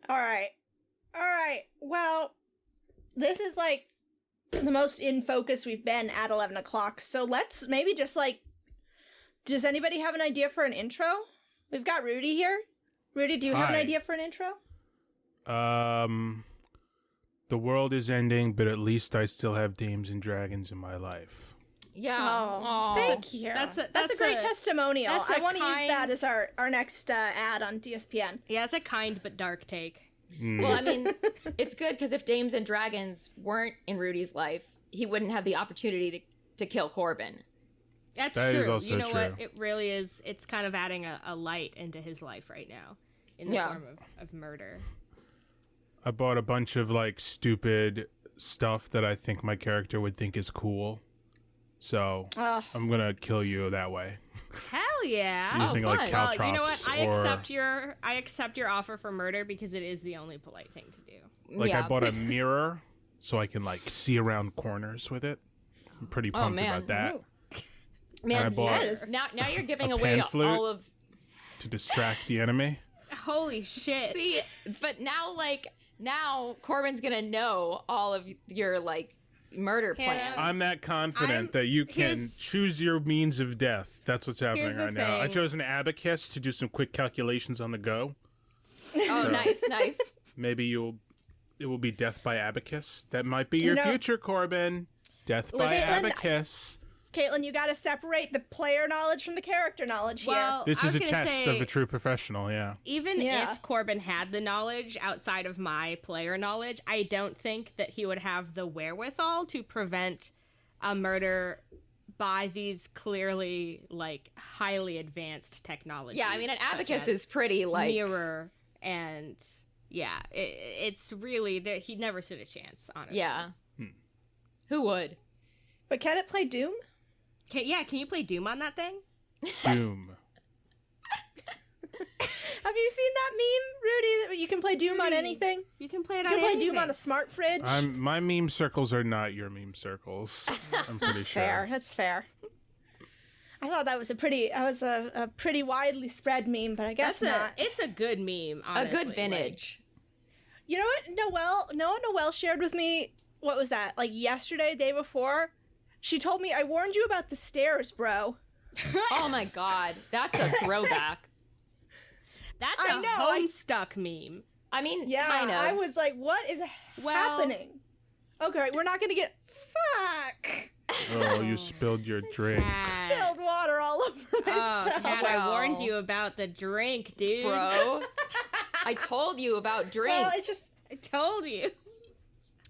All right. Well, this is like the most in focus we've been at 11 o'clock. So let's maybe just like, does anybody have an idea for an intro? We've got Rudy here. Rudy, do you have an idea for an intro? The world is ending, but at least I still have dames and dragons in my life. Yeah. Oh, thank you. That's a great testimonial. I want to use that as our next ad on DSPN. Yeah, it's a kind but dark take. Well, I mean, it's good because if dames and dragons weren't in Rudy's life, he wouldn't have the opportunity to kill Corbin. That true. Is also you know true. what? It really is. It's kind of adding a light into his life right now in the form of murder. I bought a bunch of like stupid stuff that I think my character would think is cool. So I'm gonna kill you that way. Hell yeah! Using like caltrops. Well, you know what? I accept your offer for murder because it is the only polite thing to do. Like I bought a mirror so I can like see around corners with it. I'm pretty pumped about that. Ooh. Man, I bought now you're giving away all of to distract the enemy. Holy shit! See, but now Corbin's gonna know all of your like murder plans. I'm that confident that you can choose your means of death. That's what's happening right now. I chose an abacus to do some quick calculations on the go. Oh, so nice. Maybe it will be death by abacus. That might be your future, Corbin. Death by abacus. Caitlin, you got to separate the player knowledge from the character knowledge here. This is a test of a true professional, Even if Corbin had the knowledge outside of my player knowledge, I don't think that he would have the wherewithal to prevent a murder by these clearly, like, highly advanced technologies. Yeah, I mean, an abacus is pretty, like... mirror, and, it's really... He never stood a chance, honestly. Yeah. Who would? But can it play Doom? Can you play Doom on that thing? Doom. Have you seen that meme, Rudy? That you can play Doom on anything? You can play it on anything. You can play Doom on a smart fridge? My meme circles are not your meme circles. I'm pretty sure. That's fair. I thought that was a pretty widely spread meme, but I guess not. It's a good meme, honestly. A good vintage. You know what? Noelle shared with me, what was that, like yesterday, day before? She told me, I warned you about the stairs, bro. Oh my god, that's a throwback. That's a Homestuck meme. I mean, yeah, kind of. I was like, what is happening? Okay, we're not gonna get... Fuck! Oh, you spilled your drink. Spilled water all over myself. Kat, I warned you about the drink, dude. Bro, I told you about drink. Well, it's just... I told you.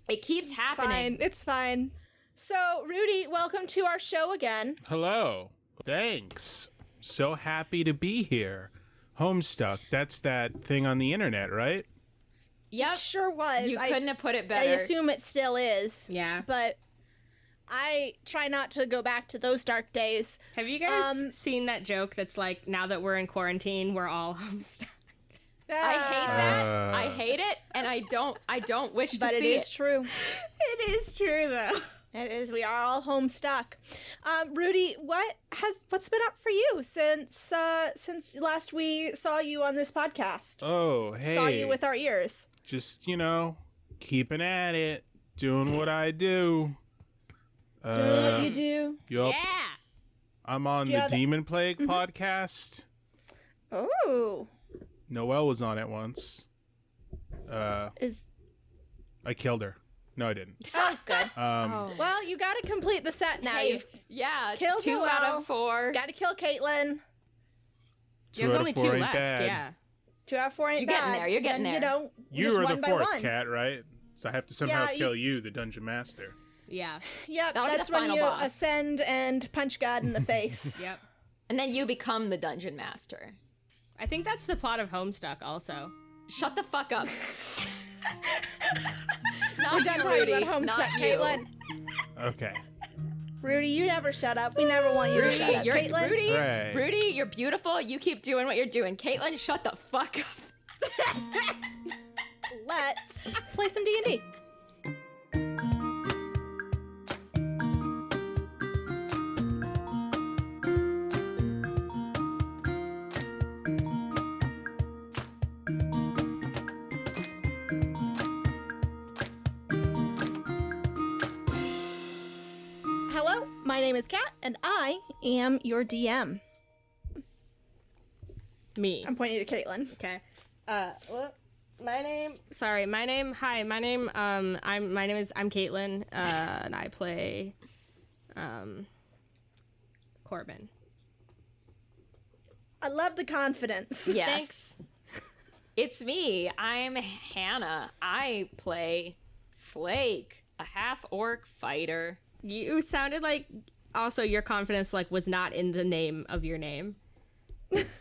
It keeps happening. It's fine. So, Rudy, welcome to our show again. Hello. Thanks. So happy to be here. Homestuck, that's that thing on the internet, right? Yep. It sure was. You couldn't have put it better. I assume it still is. Yeah. But I try not to go back to those dark days. Have you guys seen that joke that's like, now that we're in quarantine, we're all Homestuck? I hate that. I hate it, and I don't wish to see it. But it is true. It is true, though. It is. We are all Homestuck. Rudy, what's been up for you since last we saw you on this podcast? Oh, hey. Saw you with our ears. Just, keeping at it, doing what I do. Doing what you do. Yup. Yeah. I'm on the Demon Plague podcast. Oh. Noelle was on it once. I killed her. No, I didn't. Oh, good. Well, you got to complete the set now. Hey, yeah, killed 2 Noelle. out of 4. Got to kill Caitlin. There's only 2 left. Bad. Yeah. 2 out of 4 ain't bad. You're getting there. You just are one the by 4th, one. Kat, right? So I have to somehow kill you, the Dungeon Master. Yeah. Yep, That'll be that's the when final you boss. ascend and punch God in the face. Yep. And then you become the Dungeon Master. I think that's the plot of Homestuck also. Shut the fuck up. We're done talking about Homestuck, Caitlin. Okay. Rudy, you never shut up. We never want you to shut up. Caitlin? Rudy, you're beautiful. You keep doing what you're doing. Caitlin, shut the fuck up. Let's play some D&D. name is Kat, and I am your DM. Me. I'm pointing to Caitlin. Okay. My name is I'm Caitlin, and I play Corbin. I love the confidence. Yes. Thanks. It's me. I'm Hannah. I play Slake, a half-orc fighter. You sounded like also your confidence was not in the name of your name.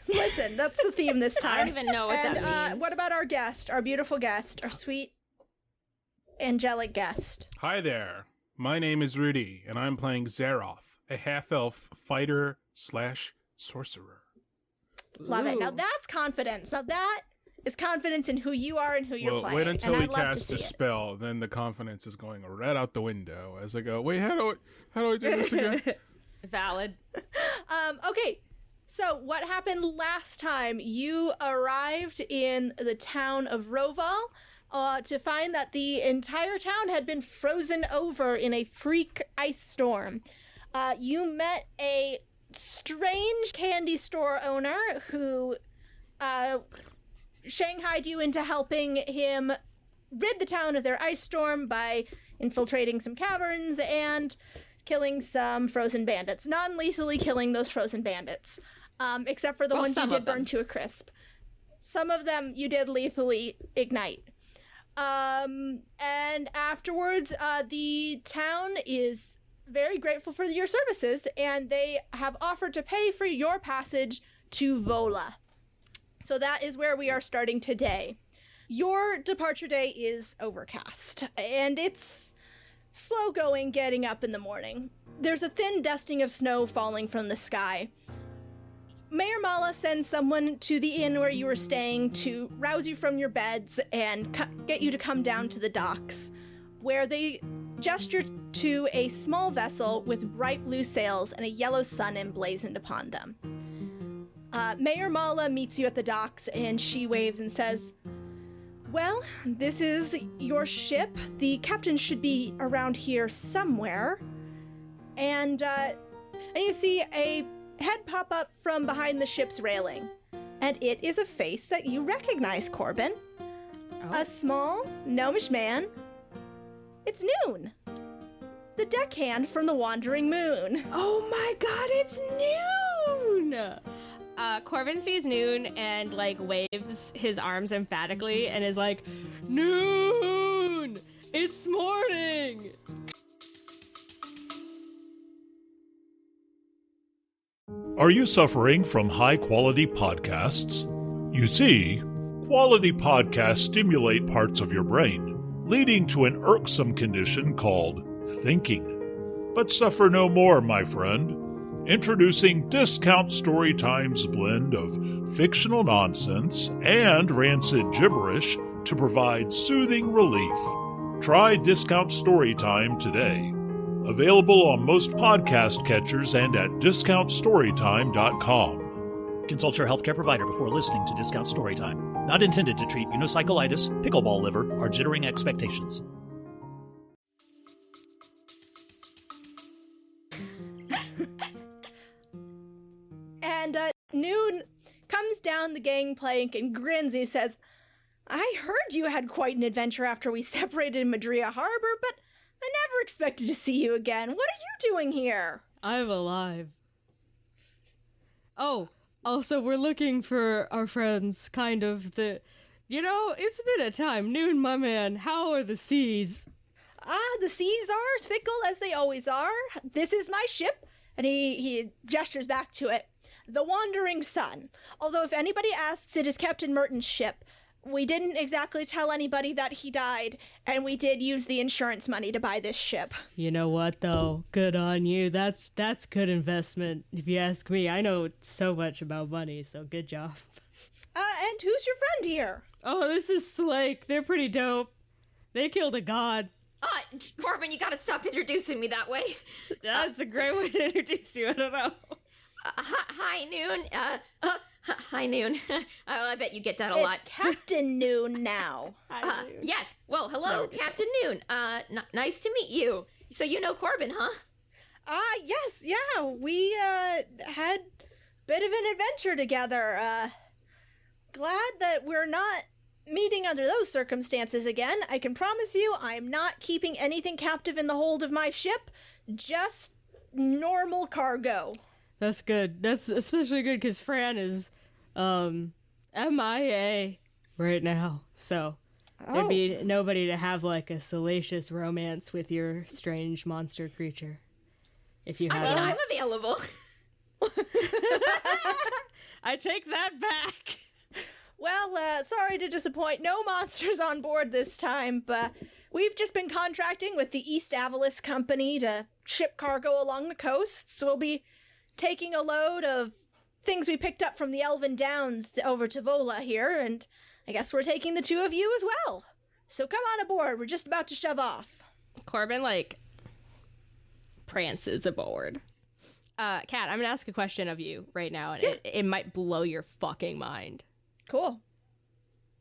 Listen, that's the theme this time. I don't even know what and, that means. What about our guest, our beautiful guest, our sweet, angelic guest? Hi there. My name is Rudy, and I'm playing Zeroth, a half-elf fighter/sorcerer. Love it. Now Ooh. that's confidence. Now that is confidence in who you are and who you're Well, playing. wait until and we I'd love to cast a see it. spell, then the confidence is going right out the window as I go, wait, how do I do this again? Valid. Okay. So what happened last time? You arrived in the town of Roval to find that the entire town had been frozen over in a freak ice storm. You met a strange candy store owner who shanghaied you into helping him rid the town of their ice storm by infiltrating some caverns and killing some frozen bandits. Non-lethally killing those frozen bandits. Except for the ones you some did of them. burn to a crisp. Some of them you did lethally ignite. And afterwards, the town is very grateful for your services, and they have offered to pay for your passage to Volla. So that is where we are starting today. Your departure day is overcast, and it's slow going getting up in the morning. There's a thin dusting of snow falling from the sky. Mayor Mala sends someone to the inn where you were staying to rouse you from your beds and get you to come down to the docks, where they gesture to a small vessel with bright blue sails and a yellow sun emblazoned upon them. Mayor Mala meets you at the docks, and she waves and says, "Well, this is your ship. The captain should be around here somewhere." And you see a head pop up from behind the ship's railing, and it is a face that you recognize, Corbin. A small, gnomish man. It's Noon, the deckhand from the Wandering Moon. Oh my god, it's Noon! Corbin sees Noon and, waves his arms emphatically and is like, "Noon! It's morning!" Are you suffering from high-quality podcasts? You see, quality podcasts stimulate parts of your brain, leading to an irksome condition called thinking. But suffer no more, my friend. Introducing Discount Storytime's blend of fictional nonsense and rancid gibberish to provide soothing relief. Try Discount Storytime today. Available on most podcast catchers and at discountstorytime.com. Consult your healthcare provider before listening to Discount Storytime. Not intended to treat unicyclitis, pickleball liver, or jittering expectations. And Noon comes down the gangplank and grins. He says, "I heard you had quite an adventure after we separated in Madria Harbor, but I never expected to see you again. What are you doing here?" I'm alive. Oh, also, we're looking for our friends, it's been a time. Noon, my man, how are the seas? The seas are as fickle as they always are. This is my ship, and he gestures back to it. The Wandering Sun. Although if anybody asks, it is Captain Merton's ship. We didn't exactly tell anybody that he died, and we did use the insurance money to buy this ship. You know what, though? Good on you. That's good investment, if you ask me. I know so much about money, so good job. And who's your friend here? Oh, this is Slake. They're pretty dope. They killed a god. Corbin, you gotta stop introducing me that way. That's a great way to introduce you. I don't know. Hi, Noon. Hi, Noon. I bet you get that a It's lot. Captain Noon now. Yes. Well, hello, Captain Noon. Nice to meet you. So you know Corbin, huh? Yes, yeah, we, had a bit of an adventure together. Glad that we're not meeting under those circumstances again. I can promise you I'm not keeping anything captive in the hold of my ship, just normal cargo. That's good. That's especially good because Fran is, MIA right now, so there'd be nobody to have, like, a salacious romance with your strange monster creature. If you have I'm available. I take that back. Well, sorry to disappoint. No monsters on board this time, but we've just been contracting with the East Avalis Company to ship cargo along the coast, so we'll be taking a load of things we picked up from the Elven Downs over to Volla here, and I guess we're taking the two of you as well. So come on aboard, we're just about to shove off. Corbin, like, prances aboard. Kat, I'm gonna ask a question of you right now, and it might blow your fucking mind. Cool.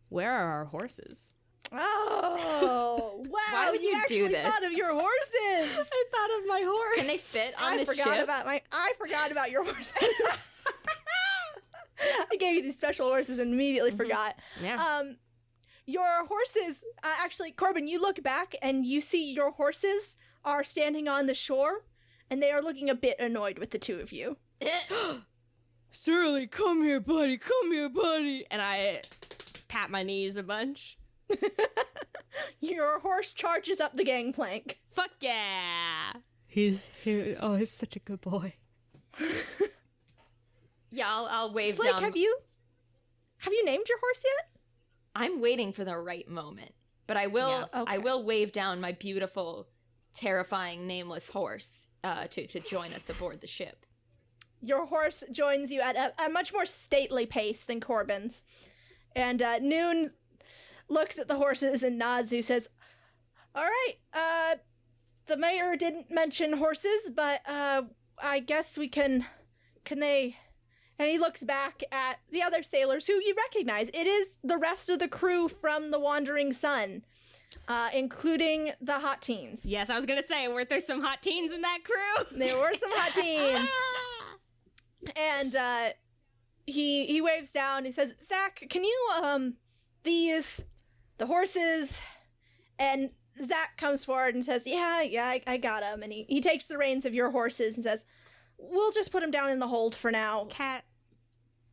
Where are our horses? Oh, wow. Why would you do this? Thought of your horses. I thought of my horse. Can they fit on the ship? I forgot about your horses. I gave you these special horses and immediately forgot. Yeah. Your horses, actually, Corbin, you look back and you see your horses are standing on the shore, and they are looking a bit annoyed with the two of you. Surly, come here, buddy. Come here, buddy. And I pat my knees a bunch. Your horse charges up the gangplank. Fuck yeah. He's such a good boy. Yeah, I'll wave Slake, down. have you named your horse yet? I'm waiting for the right moment, but I will. Yeah, okay. I will wave down my beautiful, terrifying, nameless horse to join us aboard the ship. Your horse joins you at a much more stately pace than Corbin's. And Noon looks at the horses and nods. He says, all right, the mayor didn't mention horses, but I guess we can they... And he looks back at the other sailors who you recognize. It is the rest of the crew from the Wandering Sun, including the hot teens. Yes, I was going to say, weren't there some hot teens in that crew? There were some hot teens. And he waves down. He says, Zach, can you, the horses? And Zach comes forward and says, yeah, I got them. And he takes the reins of your horses and says, we'll just put them down in the hold for now. Kat,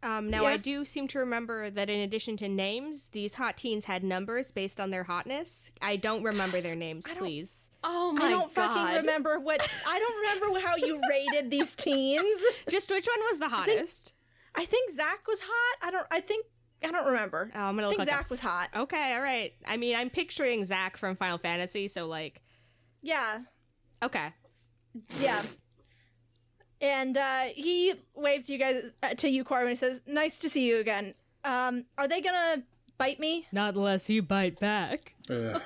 now Yeah? I do seem to remember that in addition to names, these hot teens had numbers based on their hotness. I don't remember their names, please. Oh my god! I don't fucking remember I don't remember how you rated these teens. Just which one was the hottest? I think Zach was hot. I don't remember. Oh, I'm gonna I look think like Zach was hot. Okay, all right. I mean, I'm picturing Zach from Final Fantasy, so like, Yeah. okay. Yeah. And he waves you guys to you, Corbin, and says, nice to see you again. Are they gonna bite me? Not unless you bite back. Ugh.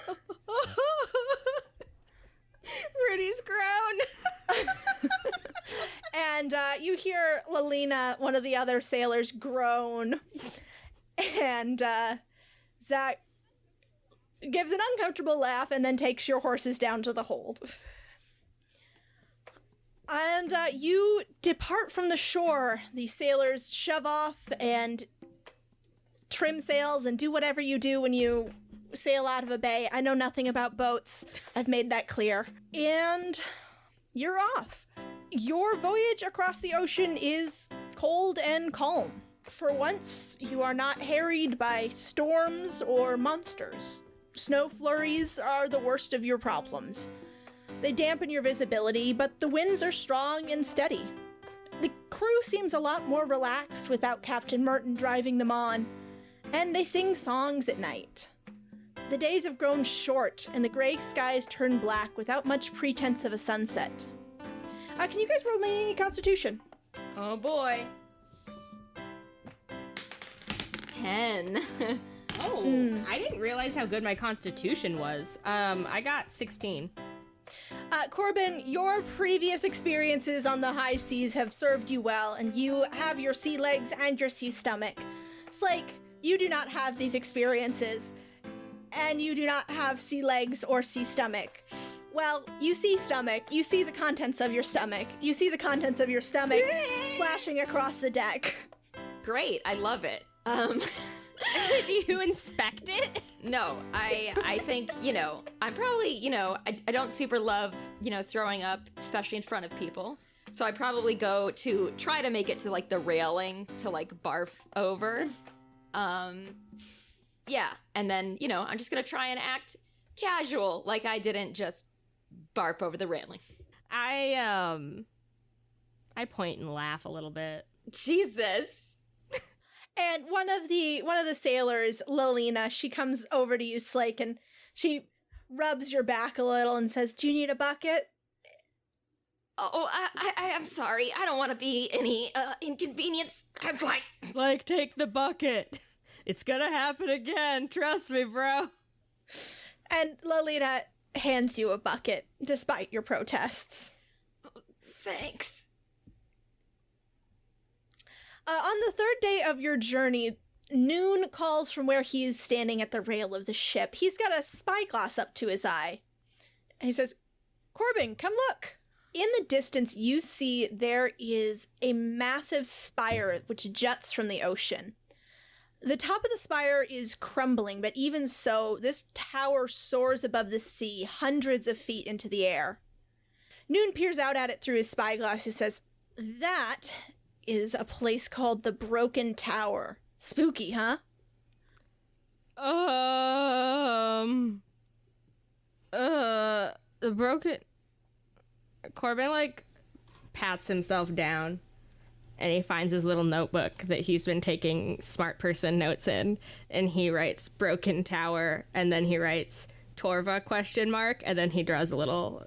Rudy's grown. And you hear Lalina, one of the other sailors, groan. And Zach gives an uncomfortable laugh and then takes your horses down to the hold. And you depart from the shore. The sailors shove off and trim sails and do whatever you do when you sail out of a bay. I know nothing about boats. I've made that clear. And you're off. Your voyage across the ocean is cold and calm. For once, you are not harried by storms or monsters. Snow flurries are the worst of your problems. They dampen your visibility, but the winds are strong and steady. The crew seems a lot more relaxed without Captain Merton driving them on, and they sing songs at night. The days have grown short, and the gray skies turn black without much pretense of a sunset. Can you guys roll me Constitution? Oh boy. 10. Oh, I didn't realize how good my constitution was. I got 16. Corbin, your previous experiences on the high seas have served you well, and you have your sea legs and your sea stomach. Slake, you do not have these experiences, and you do not have sea legs or sea stomach. well, you see stomach. You see the contents of your stomach. You see the contents of your stomach splashing across the deck. Great, I love it. Do you inspect it? No, I think, I'm probably, I don't super love, throwing up, especially in front of people. So I probably go to try to make it to, like, the railing to, like, barf over. Yeah, and then, I'm just gonna try and act casual, like I didn't just barf over the railing. I point and laugh a little bit. Jesus. And one of the sailors, Lilina, she comes over to you, Slake, and she rubs your back a little and says, "Do you need a bucket?" Oh, I'm sorry. I don't want to be any inconvenience. I'm fine. Like, take the bucket. It's gonna happen again. Trust me, bro. And Lilina hands you a bucket, despite your protests. Thanks. On the third day of your journey, Noon calls from where he is standing at the rail of the ship. He's got a spyglass up to his eye. And he says, "Corbin, come look." In the distance, you see there is a massive spire which juts from the ocean. The top of the spire is crumbling, but even so, this tower soars above the sea, hundreds of feet into the air. Noon peers out at it through his spyglass. He says, "That is a place called the Broken Tower. Spooky, huh?" The broken... Corbin, like, pats himself down, and he finds his little notebook that he's been taking smart person notes in, and he writes Broken Tower, and then he writes Torva ? And then he draws a little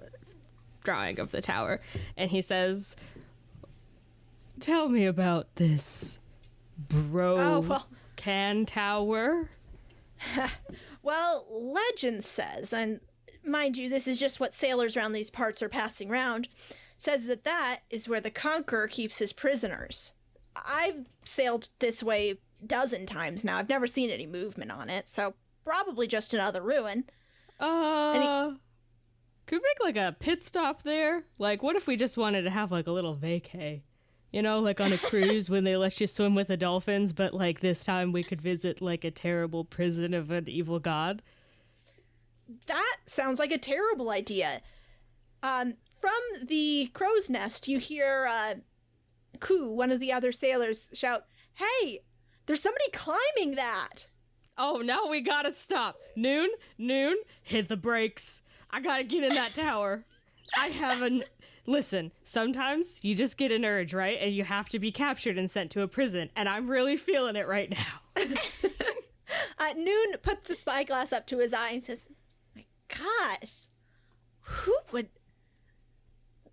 drawing of the tower, and he says, "Tell me about this Broken Tower." Well, legend says, and mind you, this is just what sailors around these parts are passing around, says that is where the Conqueror keeps his prisoners. I've sailed this way a dozen times now. I've never seen any movement on it, so probably just another ruin. Could we make, like, a pit stop there? Like, what if we just wanted to have, like, a little vacay? Like on a cruise when they let you swim with the dolphins, but, like, this time we could visit, like, a terrible prison of an evil god? That sounds like a terrible idea. From the crow's nest, you hear Ku, one of the other sailors, shout, "Hey, there's somebody climbing that!" Oh, now we gotta stop. Noon, hit the brakes. I gotta get in that tower. Listen, sometimes you just get an urge, right? And you have to be captured and sent to a prison, and I'm really feeling it right now. Noon puts the spyglass up to his eye and says, "My God, who would...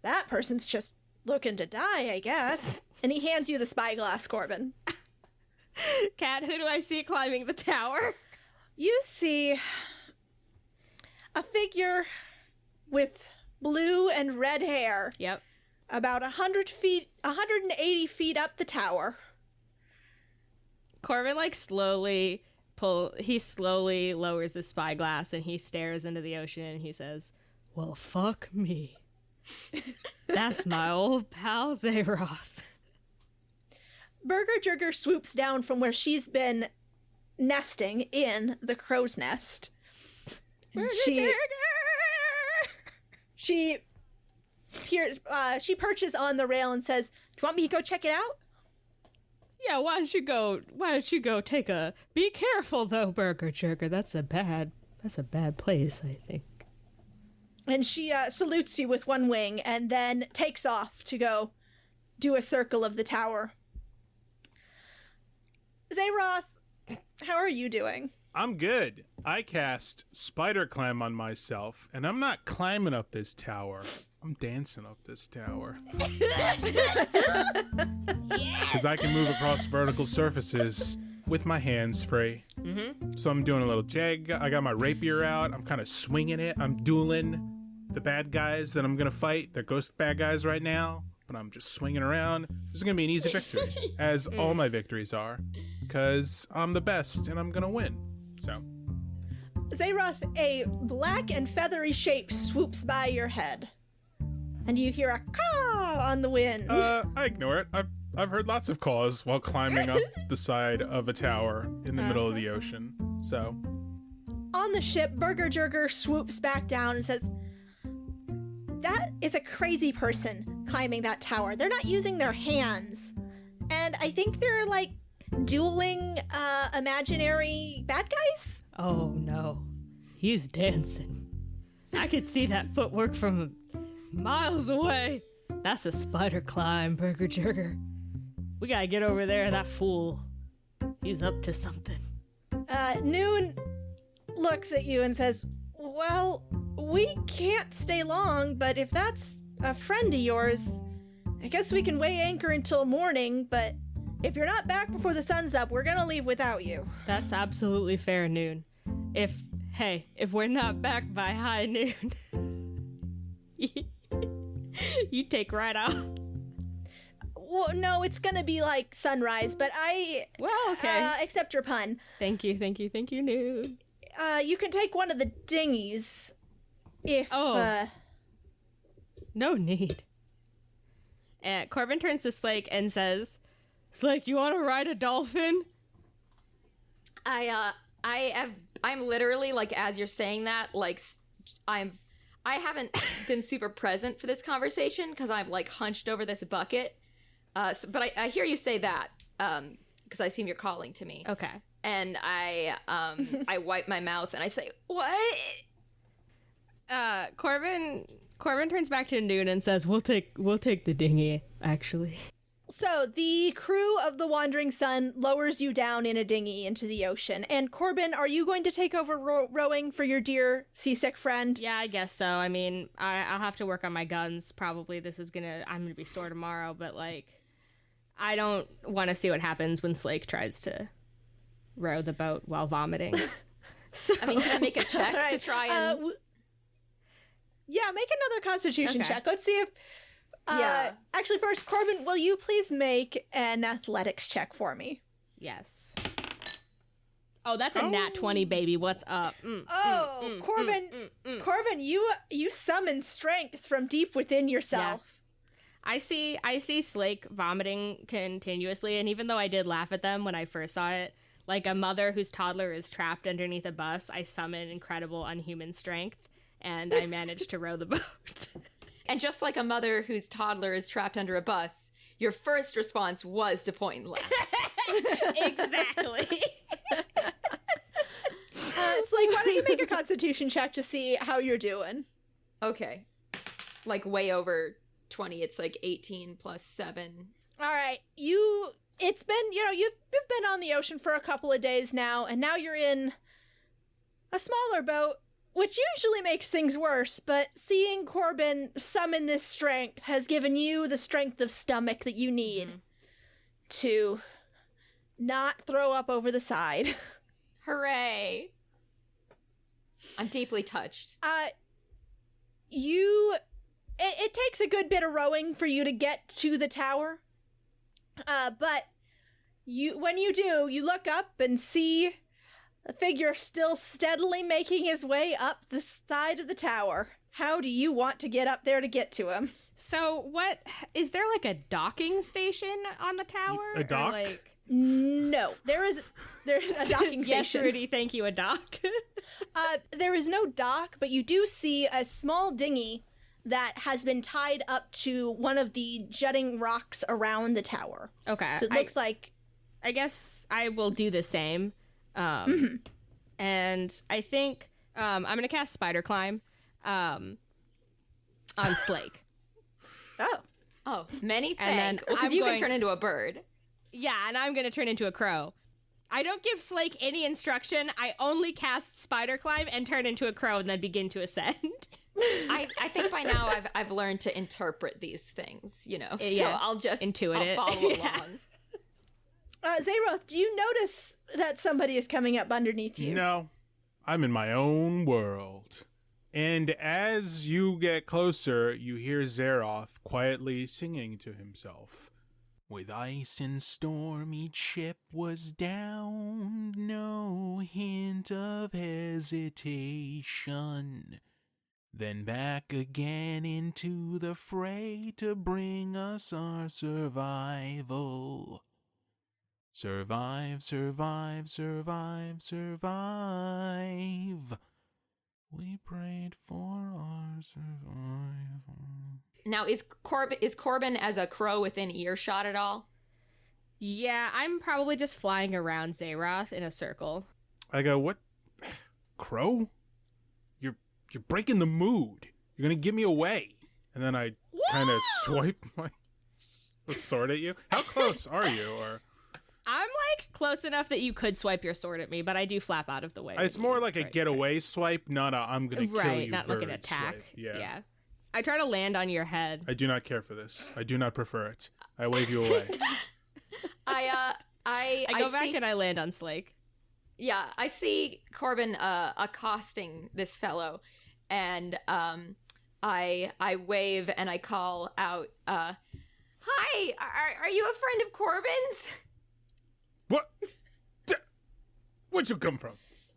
That person's just looking to die, I guess." And he hands you the spyglass, Corbin. Kat, who do I see climbing the tower? You see a figure with blue and red hair. Yep. About 180 feet up the tower. Corbin, like, slowly lowers the spyglass and he stares into the ocean and he says, "Well, fuck me. That's my old pal Zeroth." Burger Jerger swoops down from where she's been nesting in the crow's nest. She perches on the rail and says, "Do you want me to go check it out?" "Yeah, why don't you go take a... Be careful, though, Burger Jerker. That's a bad place, I think." And she salutes you with one wing and then takes off to go do a circle of the tower. Zeroth, how are you doing? I'm good. I cast Spider Climb on myself, and I'm not climbing up this tower. I'm dancing up this tower. Because I can move across vertical surfaces with my hands free. Mm-hmm. So I'm doing a little jag. I got my rapier out. I'm kind of swinging it. I'm dueling the bad guys that I'm going to fight. They're ghost bad guys right now, but I'm just swinging around. This is going to be an easy victory, as all my victories are, because I'm the best and I'm going to win. So, Zeroth, a black and feathery shape swoops by your head. And you hear a caw on the wind. I ignore it. I've heard lots of caws while climbing up the side of a tower in the middle of the ocean. So, On the ship, Burger Jerger swoops back down and says, "That is a crazy person climbing that tower. They're not using their hands. And I think they're like dueling imaginary bad guys?" Oh no, he's dancing. I could see that footwork from miles away. That's a spider climb, Burger Jerger. We gotta get over there, that fool. He's up to something. Noon looks at you and says, "Well, we can't stay long, but if that's a friend of yours, I guess we can weigh anchor until morning, but if you're not back before the sun's up, we're gonna leave without you." That's absolutely fair, Noon. If we're not back by high noon, you take right off. Well, no, it's gonna be like sunrise, but Well, okay. accept your pun. Thank you, Noon. You can take one of the dinghies if, No need. Corbin turns to Slake and says, "Slake, you want to ride a dolphin?" I'm literally, like, as you're saying that, like, I haven't been super present for this conversation because I'm, like, hunched over this bucket. But I hear you say that, because I assume you're calling to me. Okay. And I wipe my mouth and I say, "What?" Corbin turns back to Noon and says, We'll take the dinghy, actually." So the crew of the Wandering Sun lowers you down in a dinghy into the ocean. And Corbin, are you going to take over rowing for your dear seasick friend? Yeah, I guess so. I mean, I'll have to work on my guns. Probably I'm gonna be sore tomorrow, but like, I don't want to see what happens when Slake tries to row the boat while vomiting. So, I mean, can I make a check to try and... Yeah, make another constitution Okay. check. Let's see if... Yeah. Actually, first, Corbin, will you please make an athletics check for me? yes. Oh, that's a nat 20, baby. What's up? Corbin, you summon strength from deep within yourself. I see Slake vomiting continuously, and even though I did laugh at them when I first saw it, like a mother whose toddler is trapped underneath a bus, I summon incredible unhuman strength, and I managed to row the boat. And just like a mother whose toddler is trapped under a bus, your first response was to point and laugh. Exactly. It's like, why don't you make a constitution check to see how you're doing? Okay. Like way over 20. It's like 18 plus 7. All right, it's been, you've been on the ocean for a couple of days now, and now you're in a smaller boat, which usually makes things worse, but seeing Corbin summon this strength has given you the strength of stomach that you need to not throw up over the side. Hooray. I'm deeply touched. It takes a good bit of rowing for you to get to the tower. But when you do, you look up and see a figure still steadily making his way up the side of the tower. How do you want to get up there to get to him? So what, is there like a docking station on the tower? A dock? Or like... No, there's a docking Yes, station. Rudy, thank you, a dock. There is no dock, but you do see a small dinghy that has been tied up to one of the jutting rocks around the tower. Okay. So it looks like... I guess I will do the same. And I think I'm going to cast Spider Climb on Slake. Oh, many thanks. And then Because I'm you going- can turn into a bird. Yeah, and I'm going to turn into a crow. I don't give Slake any instruction. I only cast Spider Climb and turn into a crow and then begin to ascend. I think by now I've learned to interpret these things, So Yeah, I'll just intuit it. I'll follow along. Zeroth, do you notice that somebody is coming up underneath you? No, I'm in my own world. And as you get closer, you hear Zeroth quietly singing to himself. With ice and storm each ship was down, no hint of hesitation. Then back again into the fray to bring us our survival. Survive, survive, survive, survive. We prayed for our survival. Now, is Corbin as a crow within earshot at all? Yeah, I'm probably just flying around Zeroth in a circle. I go, what? Crow? You're breaking the mood. You're gonna give me away. And then I kind of swipe my sword at you. How close are you? Or I'm like close enough that you could swipe your sword at me, but I do flap out of the way. it's more like a getaway swipe, not a I'm gonna kill you. Not like an bird attack. swipe. Yeah. I try to land on your head. I do not care for this. I do not prefer it. I wave you away. I go back see, and I land on Slake. Yeah, I see Corbin accosting this fellow, and I wave and I call out, "Hi, are you a friend of Corbin's?" What? Where'd you come from?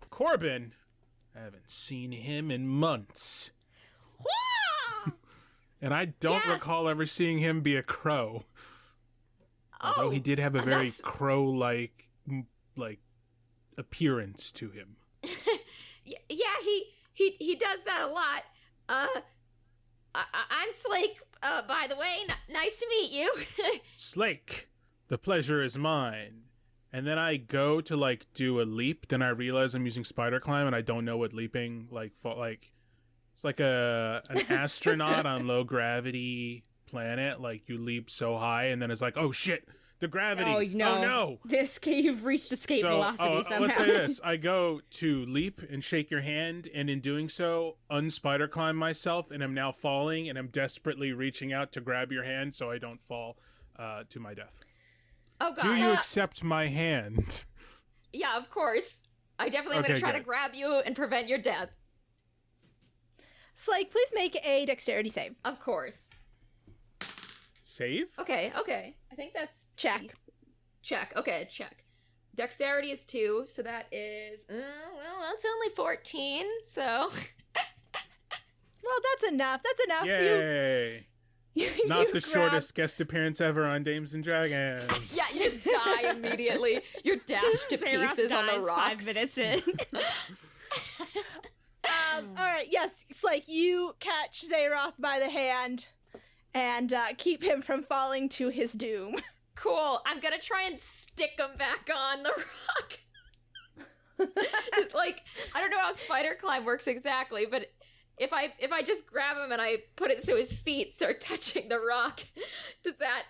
Corbin? I haven't seen him in months. And I don't recall ever seeing him be a crow. Although he did have a very crow-like appearance to him. Yeah, he does that a lot. I'm Slake, by the way. Nice to meet you. Slake, the pleasure is mine. And then I go to do a leap, then I realize I'm using spider climb and I don't know what leaping it's like an astronaut on low gravity planet. Like you leap so high and then it's like, oh shit, the gravity. Oh no. You've reached escape velocity somehow. Let's say this. I go to leap and shake your hand, and in doing so, unspider climb myself, and I'm now falling, and I'm desperately reaching out to grab your hand so I don't fall to my death. Oh god. Do you accept my hand? Yeah, of course. I definitely am going to try to grab you and prevent your death. Slake, please make a dexterity save. Of course. Save? Okay. I think that's... Check. Check. Okay, check. Dexterity is 2, so that is... that's only 14, so... Well, that's enough. That's enough. Yay! Not the shortest guest appearance ever on Dames and Dragons. Yeah, you just die immediately. You're dashed to pieces on the rocks. 5 minutes in. All right, yes, it's like you catch Zeroth by the hand and keep him from falling to his doom. Cool. I'm gonna try and stick him back on the rock. I don't know how spider climb works exactly, but if I just grab him and I put it so his feet start touching the rock, does that...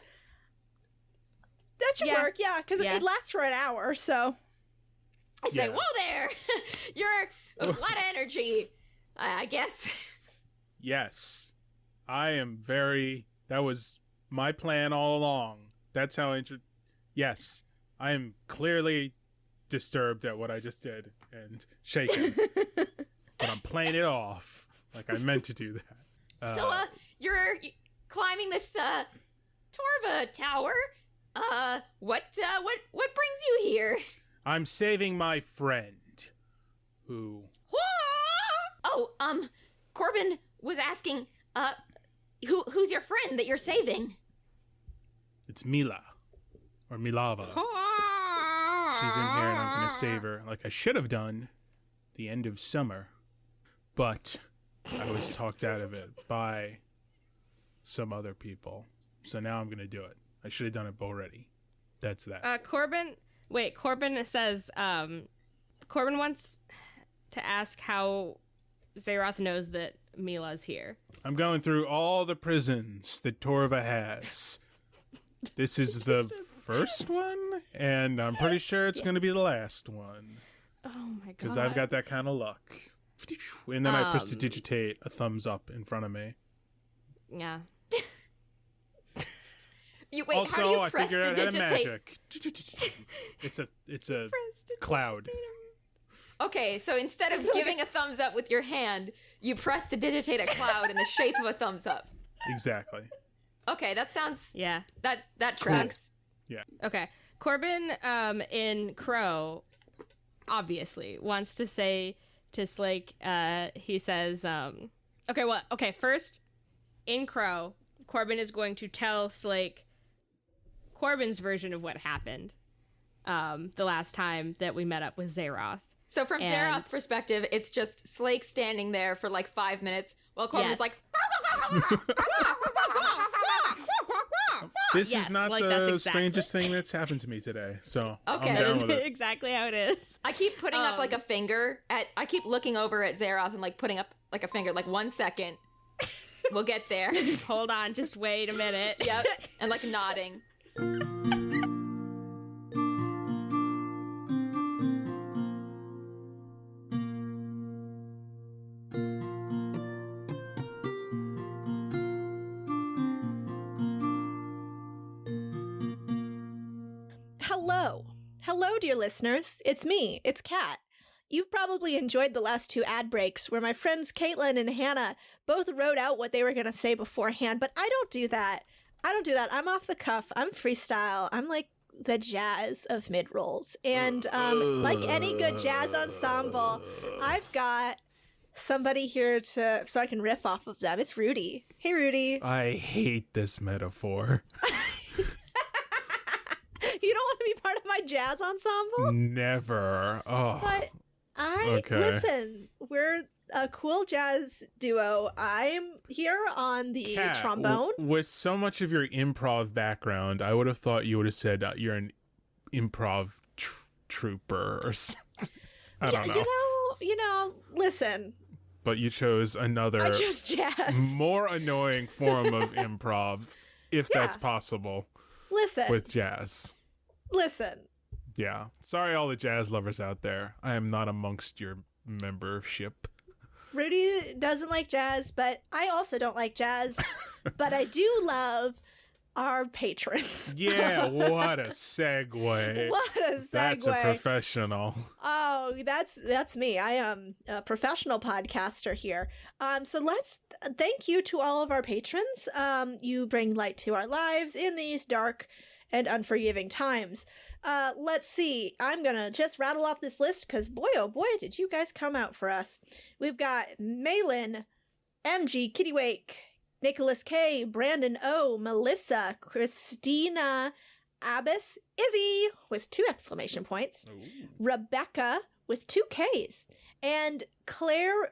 That should work, yeah, because it lasts for an hour, so... I say, whoa there! You're a lot of energy, I guess. Yes. I am very... That was my plan all along. That's how... Yes. I am clearly disturbed at what I just did and shaken. But I'm playing it off like I meant to do that. So, you're climbing this, Torva tower. What brings you here? I'm saving my friend, who... Oh, Corbin was asking, who's your friend that you're saving? It's Mila, or Milava. She's in here and I'm gonna save her, like I should have done the end of summer. But I was talked out of it by some other people. So now I'm gonna do it. I should have done it already. That's that. Corbin says, Corbin wants to ask how Zeroth knows that Mila's here. I'm going through all the prisons that Torva has. This is the first one, and I'm pretty sure it's going to be the last one. Oh my god. Because I've got that kind of luck. And then I prestidigitate a thumbs up in front of me. Yeah. Also, how do you I figured out how to prestidigitate? magic. It's a cloud. Okay, so instead of giving a thumbs up with your hand, you prestidigitate a cloud in the shape of a thumbs up. Exactly. Okay, that sounds... Yeah. That tracks. Yeah. Okay. Corbin, in Crow, obviously, wants to say to Slake, he says, first, in Crow, Corbin is going to tell Slake Corbin's version of what happened the last time that we met up with Zeroth. So from Zeroth's perspective, it's just Slake standing there for like 5 minutes while Corbin's like... This is not the exactly. strangest thing that's happened to me today, so Okay. I'm That down is with it. exactly how it is. I keep putting up like a finger I keep looking over at Zeroth and like putting up like a finger, like 1 second. We'll get there. Hold on, just wait a minute. Yep. And like nodding. Hello, dear listeners. It's me. It's Kat. You've probably enjoyed the last 2 ad breaks where my friends Caitlin and Hannah both wrote out what they were going to say beforehand, but I don't do that. I'm off the cuff. I'm freestyle. I'm like the jazz of mid-rolls. And like any good jazz ensemble, I've got somebody here so I can riff off of them. It's Rudy. Hey, Rudy. I hate this metaphor. You don't want to be part of my jazz ensemble? Never. Oh. But listen, we're a cool jazz duo. I'm here on the Kat, trombone. With so much of your improv background, I would have thought you would have said you're an improv trooper or something. I don't know. You know, listen. But you chose another I chose jazz. more annoying form of improv, if that's possible, Listen. with jazz. Listen. Yeah. Sorry, all the jazz lovers out there. I am not amongst your membership. Rudy doesn't like jazz, but I also don't like jazz. But I do love our patrons. Yeah, what a segue. What a segue. That's a professional. Oh, that's me. I am a professional podcaster here. So let's thank you to all of our patrons. You bring light to our lives in these dark and unforgiving times. Let's see. I'm gonna just rattle off this list because boy, oh boy, did you guys come out for us. We've got Malin, MG, Kittywake, Nicholas K, Brandon O, Melissa, Christina, Abbas, Izzy with 2 exclamation points, Rebecca with 2 Ks, and Claire.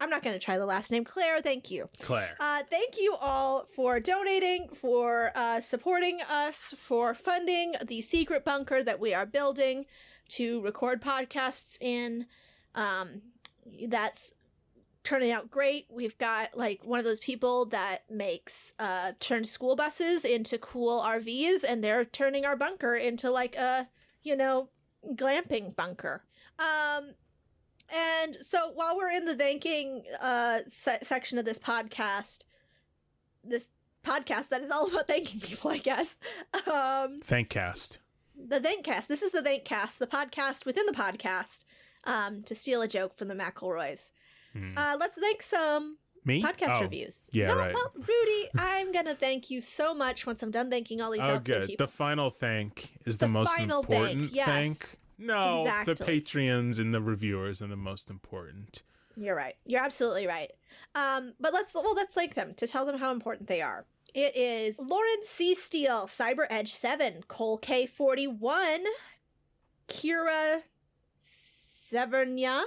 I'm not going to try the last name. Claire, thank you. Claire. Thank you all for donating, for supporting us, for funding the secret bunker that we are building to record podcasts in. That's turning out great. We've got like one of those people that makes turns school buses into cool RVs, and they're turning our bunker into like a, glamping bunker. And so while we're in the thanking section of this podcast that is all about thanking people, I guess. Thankcast. The Thankcast. This is the Thankcast, the podcast within the podcast, to steal a joke from the McElroys. Let's thank some Me? podcast reviews. Yeah, no, right. Well, Rudy, I'm going to thank you so much once I'm done thanking all these other good. people. The final thank is the most final important thank, yes. thank. No, Exactly. the Patreons and the reviewers are the most important. You're right. You're absolutely right. But let's thank them to tell them how important they are. It is Lauren C. Steele, Cyber Edge 7, Cole K41, Kira Severanya.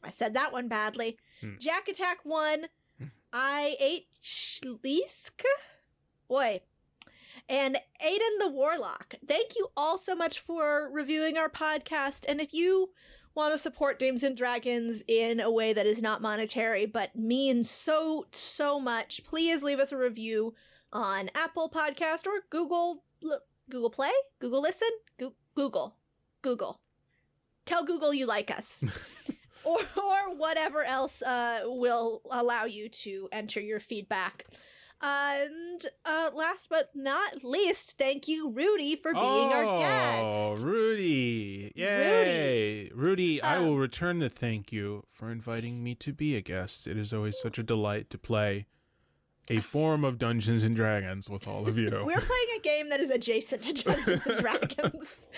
I said that one badly. Jack Attack 1, I.H. Lisk. Boy. And Aiden the Warlock. Thank you all so much for reviewing our podcast. And if you want to support Dames and Dragons in a way that is not monetary but means so much, please leave us a review on Apple Podcast or Google Play, Google Listen, Google. Tell Google you like us. or whatever else will allow you to enter your feedback. And last but not least, thank you, Rudy, for being our guest. Oh, Rudy. Yay. Rudy, I will return the thank you for inviting me to be a guest. It is always such a delight to play a form of Dungeons and Dragons with all of you. We're playing a game that is adjacent to Dungeons and Dragons.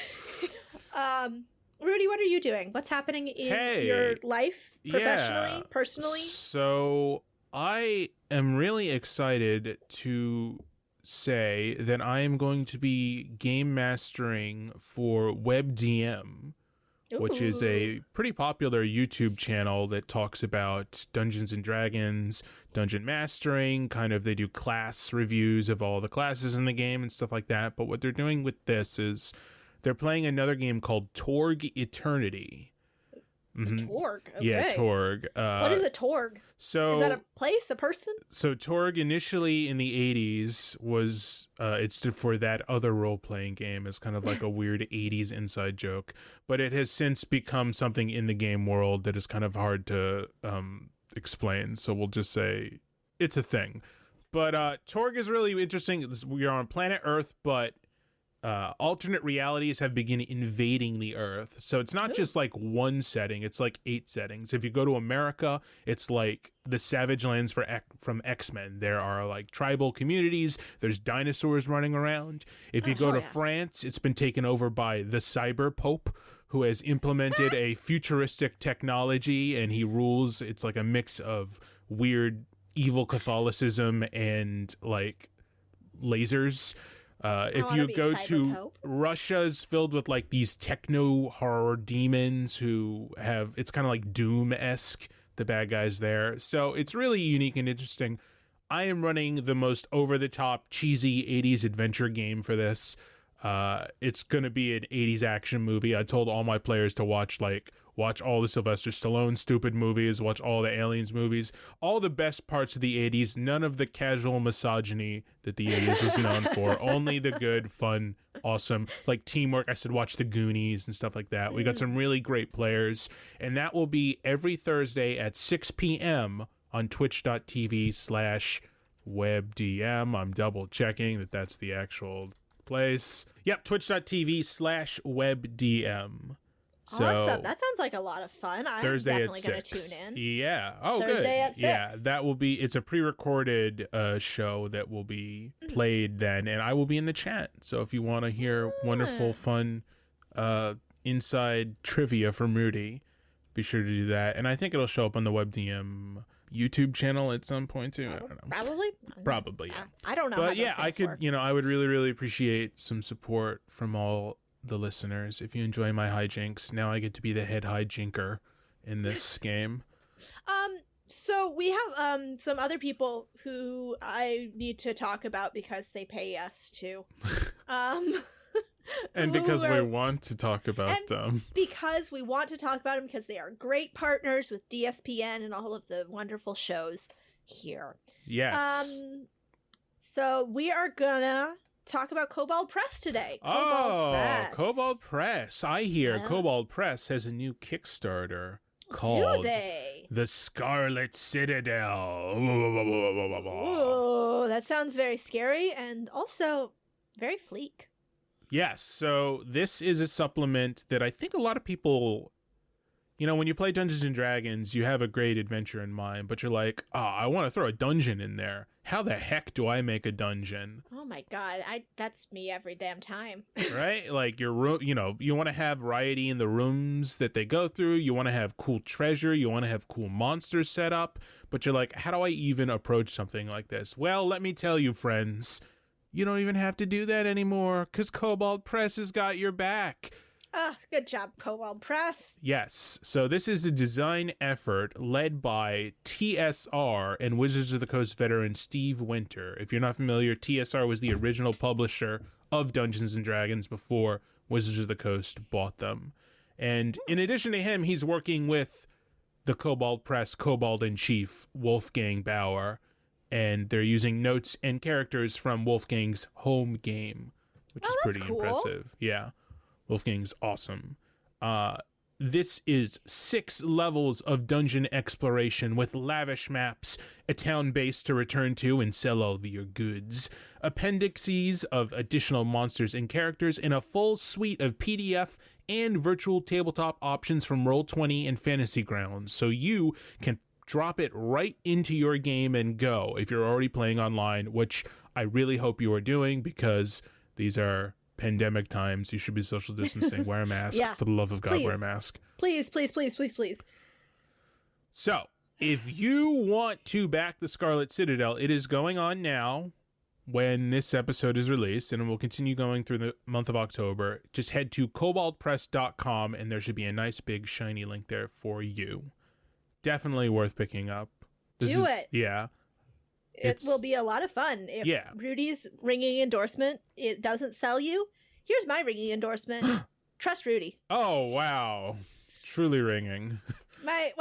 Rudy, what are you doing? What's happening in your life, professionally, personally? So I am really excited to say that I am going to be game mastering for WebDM, which is a pretty popular YouTube channel that talks about Dungeons and Dragons, dungeon mastering, they do class reviews of all the classes in the game and stuff like that. But what they're doing with this is they're playing another game called Torg Eternity. Mm-hmm. Torg? Okay. Yeah, Torg. What is a Torg? So is that a place, a person? So Torg initially in the 80s was, it stood for That Other Role-Playing Game. It's kind of like a weird 80s inside joke. But it has since become something in the game world that is kind of hard to explain. So we'll just say it's a thing. But Torg is really interesting. We are on planet Earth, but alternate realities have begun invading the Earth. So it's not just like one setting, it's like 8 settings. If you go to America, it's like the Savage Lands from X-Men. There are like tribal communities, there's dinosaurs running around. If you go to France, it's been taken over by the Cyber Pope, who has implemented a futuristic technology, and he rules. It's like a mix of weird evil Catholicism and like lasers. If you go to Russia's filled with like these techno horror demons who have, it's kind of like Doom-esque, the bad guys there. So it's really unique and interesting. I am running the most over-the-top cheesy 80s adventure game for this. It's going to be an 80s action movie. I told all my players to watch all the Sylvester Stallone stupid movies, watch all the Aliens movies, all the best parts of the 80s, none of the casual misogyny that the 80s was known for, only the good, fun, awesome, like teamwork. I said watch the Goonies and stuff like that. We got some really great players, and that will be every Thursday at 6 p.m. on twitch.tv/webdm. I'm double checking that that's the actual place. Yep, twitch.tv/webdm. So, awesome. That sounds like a lot of fun. Thursday I'm definitely going to tune in. Yeah. Oh, Thursday good. at 6. Yeah, that will be, it's a pre-recorded show that will be played then, and I will be in the chat. So if you want to hear wonderful, fun inside trivia from Rudy, be sure to do that. And I think it'll show up on the WebDM YouTube channel at some point too. I don't know. Probably, yeah. I don't know. But yeah, I could, I would really, really appreciate some support from all the listeners. If you enjoy my hijinks, now I get to be the head hijinker in this game. So we have some other people who I need to talk about because they pay us to. And because we want to talk about them. Because we want to talk about them because they are great partners with DSPN and all of the wonderful shows here. Yes. So we are gonna talk about Kobold Press today. Kobold Press. I hear Kobold Press has a new Kickstarter called The Scarlet Citadel. Ooh, that sounds very scary and also very fleek. Yes, so this is a supplement that I think a lot of people, when you play Dungeons and Dragons, you have a great adventure in mind, but you're like, I want to throw a dungeon in there. How the heck do I make a dungeon? Oh my god, that's me every damn time. Right? Like your room, you want to have variety in the rooms that they go through. You want to have cool treasure. You want to have cool monsters set up. But you're like, how do I even approach something like this? Well, let me tell you, friends, you don't even have to do that anymore because Kobold Press has got your back. Good job, Kobold Press. Yes. So this is a design effort led by TSR and Wizards of the Coast veteran Steve Winter. If you're not familiar, TSR was the original publisher of Dungeons and Dragons before Wizards of the Coast bought them. And in addition to him, he's working with the Kobold Press Kobold-in-Chief, Wolfgang Bauer, and they're using notes and characters from Wolfgang's home game, which is pretty impressive. Yeah. Wolfgang's awesome. This is 6 levels of dungeon exploration with lavish maps, a town base to return to and sell all of your goods, appendices of additional monsters and characters, and a full suite of PDF and virtual tabletop options from Roll20 and Fantasy Grounds, so you can drop it right into your game and go if you're already playing online, which I really hope you are doing because these are pandemic times. You should be social distancing. Wear a mask. Yeah. For the love of God, Please. wear a mask. Please, please, please, please, please. So, if you want to back the Scarlet Citadel, it is going on now when this episode is released, and it will continue going through the month of October. Just head to koboldpress.com, and there should be a nice big shiny link there for you. Definitely worth picking up. Do it. Yeah. It will be a lot of fun. If Yeah. Rudy's ringing endorsement, it doesn't sell you. Here's my ringing endorsement. Trust Rudy. Oh, wow. Truly ringing. My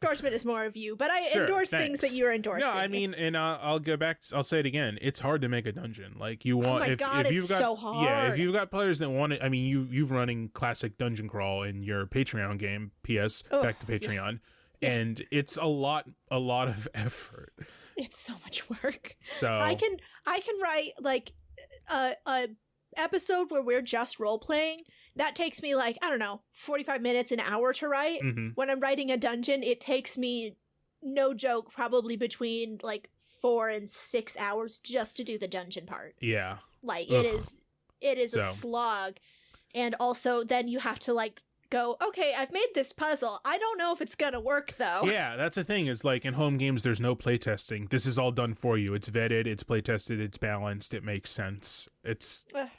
endorsement is more of you, but I Sure, endorse thanks. things that you're endorsing. No, I mean, and I'll go back. I'll say it again. It's hard to make a dungeon. Like you want. Oh my God, if you've it's got, so hard. Yeah, if you've got players that want it. I mean, you've running classic dungeon crawl in your Patreon game. P.S. Back to Patreon, and it's a lot of effort. It's so much work. So I can write like a episode where we're just role playing. That takes me like, I don't know, 45 minutes, an hour to write. Mhm. When I'm writing a dungeon, it takes me, no joke, probably between like 4 and 6 hours just to do the dungeon part. Yeah. Like Ugh. it is So. a slog. And also then you have to like go, okay, I've made this puzzle. I don't know if it's gonna work though. Yeah, that's the thing. Is like in home games, there's no playtesting. This is all done for you. It's vetted. It's playtested. It's balanced. It makes sense. It's Ugh.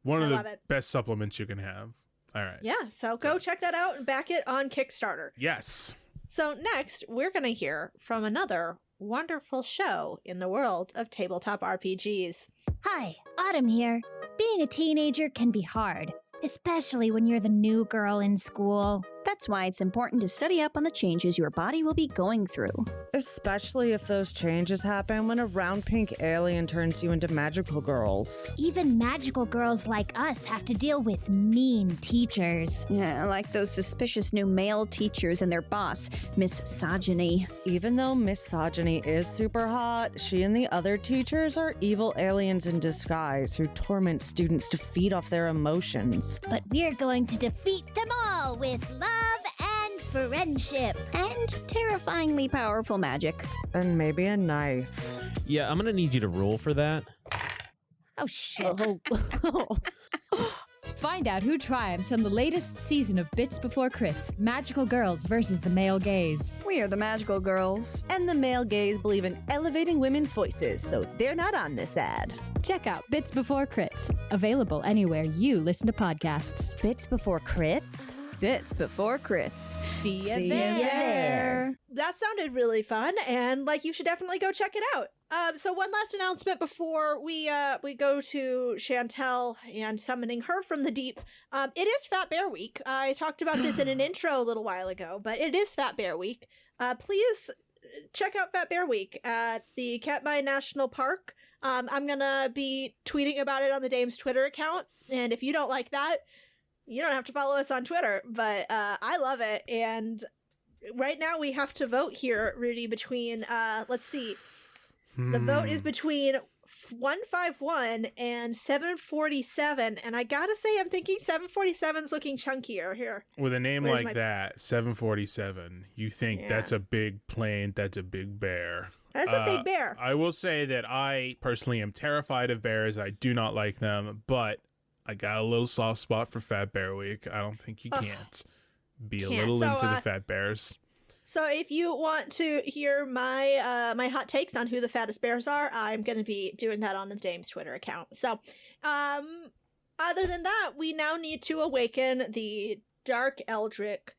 one of I love the it. best supplements you can have. All right. Yeah, so go check that out and back it on Kickstarter. Yes. So next, we're going to hear from another wonderful show in the world of tabletop RPGs. Hi, Autumn here. Being a teenager can be hard, especially when you're the new girl in school. That's why it's important to study up on the changes your body will be going through. Especially if those changes happen when a round pink alien turns you into magical girls. Even magical girls like us have to deal with mean teachers. Yeah, like those suspicious new male teachers and their boss, Misogyny. Even though Misogyny is super hot, she and the other teachers are evil aliens in disguise who torment students to feed off their emotions. But we're going to defeat them all with love and friendship. And terrifyingly powerful magic. And maybe a knife. Yeah, I'm gonna need you to roll for that. Oh, shit. Find out who triumphs on the latest season of Bits Before Crits, Magical Girls versus the Male Gaze. We are the magical girls. And the male gaze believe in elevating women's voices, so they're not on this ad. Check out Bits Before Crits, available anywhere you listen to podcasts. Bits Before Crits? Bits Before Crits. See ya See ya there. there. That sounded really fun, and like you should definitely go check it out. So one last announcement before we go to Chantel and summoning her from the deep. It is Fat Bear Week. I talked about this in an intro a little while ago, but it is Fat Bear Week. Please check out Fat Bear Week at the Katmai National Park. I'm gonna be tweeting about it on the Dame's Twitter account, and if you don't like that, you don't have to follow us on Twitter, but I love it. And right now we have to vote here, Rudy, between, let's see. The vote is between 151 and 747. And I gotta say, I'm thinking 747's looking chunkier here. With a name Where's like my- that, 747, you think Yeah. that's a big plane, that's a big bear. That's a big bear. I will say that I personally am terrified of bears. I do not like them, but I got a little soft spot for Fat Bear Week. I don't think you can't be a Can't. little So, into the fat bears. So if you want to hear my my hot takes on who the fattest bears are, I'm going to be doing that on the Dame's Twitter account. So other than that, we now need to awaken the dark eldritch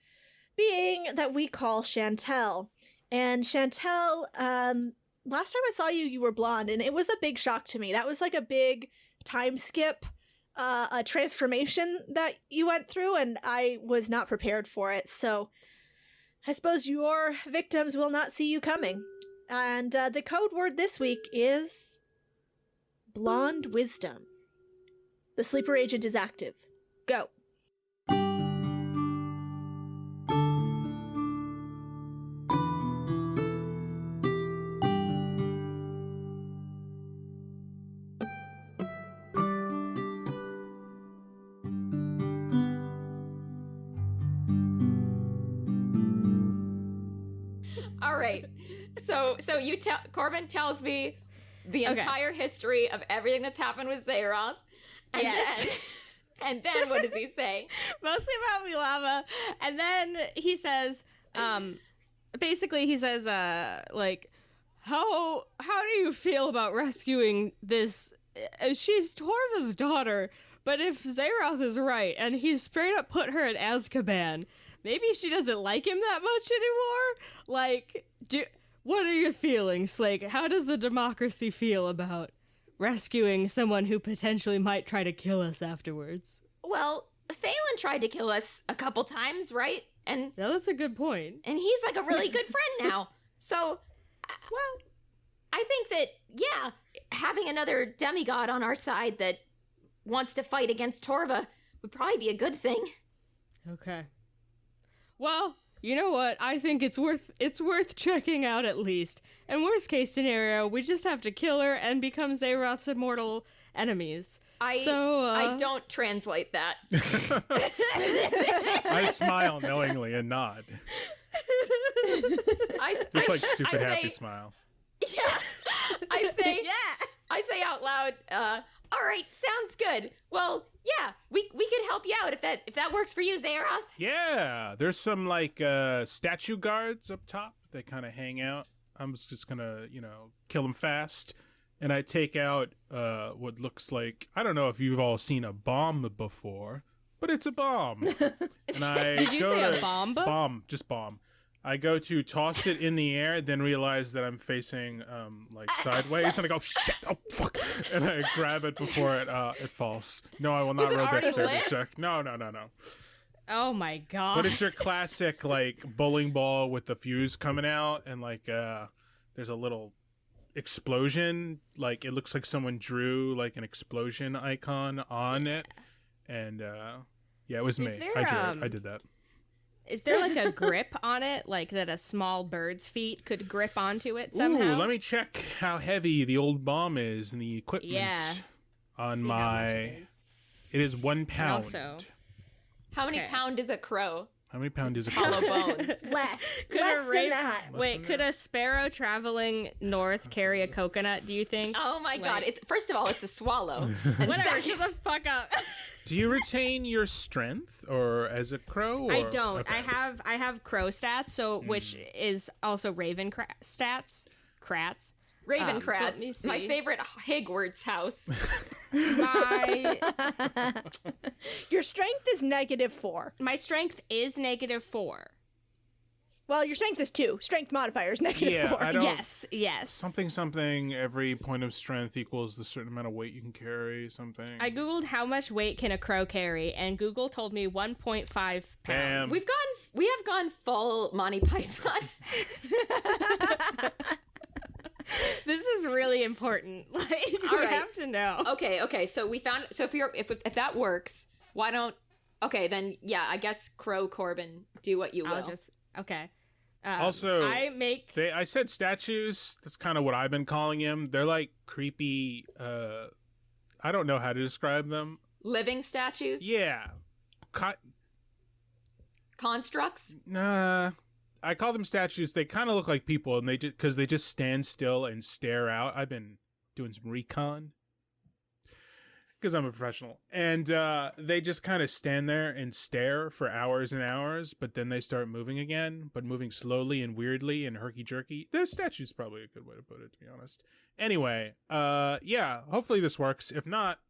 being that we call Chantel. And Chantel, last time I saw you, you were blonde, and it was a big shock to me. That was like a big time skip, a transformation that you went through, and I was not prepared for it. So I suppose your victims will not see you coming. And the code word this week is Blonde Wisdom. The sleeper agent is active. Go. All right. So Corbin tells me the entire history of everything that's happened with Zaroth. And then what does he say? Mostly about Milava. And then he says, basically he says, like, how do you feel about rescuing this? She's Torva's daughter, but if Zaroth is right and he straight up put her in Azkaban, maybe she doesn't like him that much anymore? Like, what are your feelings, Slake? How does the democracy feel about rescuing someone who potentially might try to kill us afterwards? Well, Phelan tried to kill us a couple times, right? And no, that's a good point. And he's like a really good friend now. So, well, I think that, yeah, having another demigod on our side that wants to fight against Torva would probably be a good thing. Okay. Well, you know what? I think it's worth checking out at least. And worst case scenario, we just have to kill her and become Zaroth's immortal enemies. I don't translate that. I smile knowingly and nod. Just like stupid happy smile. Yeah. I say out loud, all right, sounds good. Well, yeah, we could help you out if that works for you, Zaroth. Yeah, there's some like statue guards up top. They kind of hang out. I'm just gonna, kill them fast. And I take out what looks like, I don't know if you've all seen a bomb before, but it's a bomb. And I Did you say a bomb? Bomb, just bomb. I go to toss it in the air, then realize that I'm facing like sideways, and I go, shit, oh fuck, and I grab it before it falls. No, I will not roll dexterity check. No. Oh my god. But it's your classic like bowling ball with the fuse coming out, and like there's a little explosion. Like it looks like someone drew like an explosion icon on it, and yeah, it was me. I drew it. I did that. Is there like a grip on it, like that a small bird's feet could grip onto it somehow? Ooh, let me check how heavy the old bomb is and the equipment on my. It is 1 pound. Also, how many pound is a crow? How many pound is a hollow bones? Less than that. Wait, could a sparrow traveling north carry a coconut, do you think? Oh my god. First of all, it's a swallow. And whatever, shut the fuck up. Do you retain your strength or as a crow? Or? I don't. Okay. I have crow stats, so which is also raven stats. Krats. Raven Krats. My favorite Hogwarts house. Your strength is -4. My strength is -4. Well, your strength is 2. Strength modifier is -4. Yes. Something. Every point of strength equals the certain amount of weight you can carry. Something. I googled how much weight can a crow carry, and Google told me 1.5 pounds. Bam. We have gone full Monty Python. This is really important. Like, you have to know. Okay. So we found. So if that works, why don't? Okay, then yeah. I guess Crow Corbin, do what you will. Okay. Also, I said statues. That's kind of what I've been calling him. They're like creepy. I don't know how to describe them. Living statues. Yeah. Constructs. Nah. I call them statues. They kind of look like people, and because they just stand still and stare out. I've been doing some recon because I'm a professional, and they just kind of stand there and stare for hours and hours, but then they start moving again, but moving slowly and weirdly and herky-jerky. The statue's probably a good way to put it, to be honest. Anyway, yeah, hopefully this works. If not,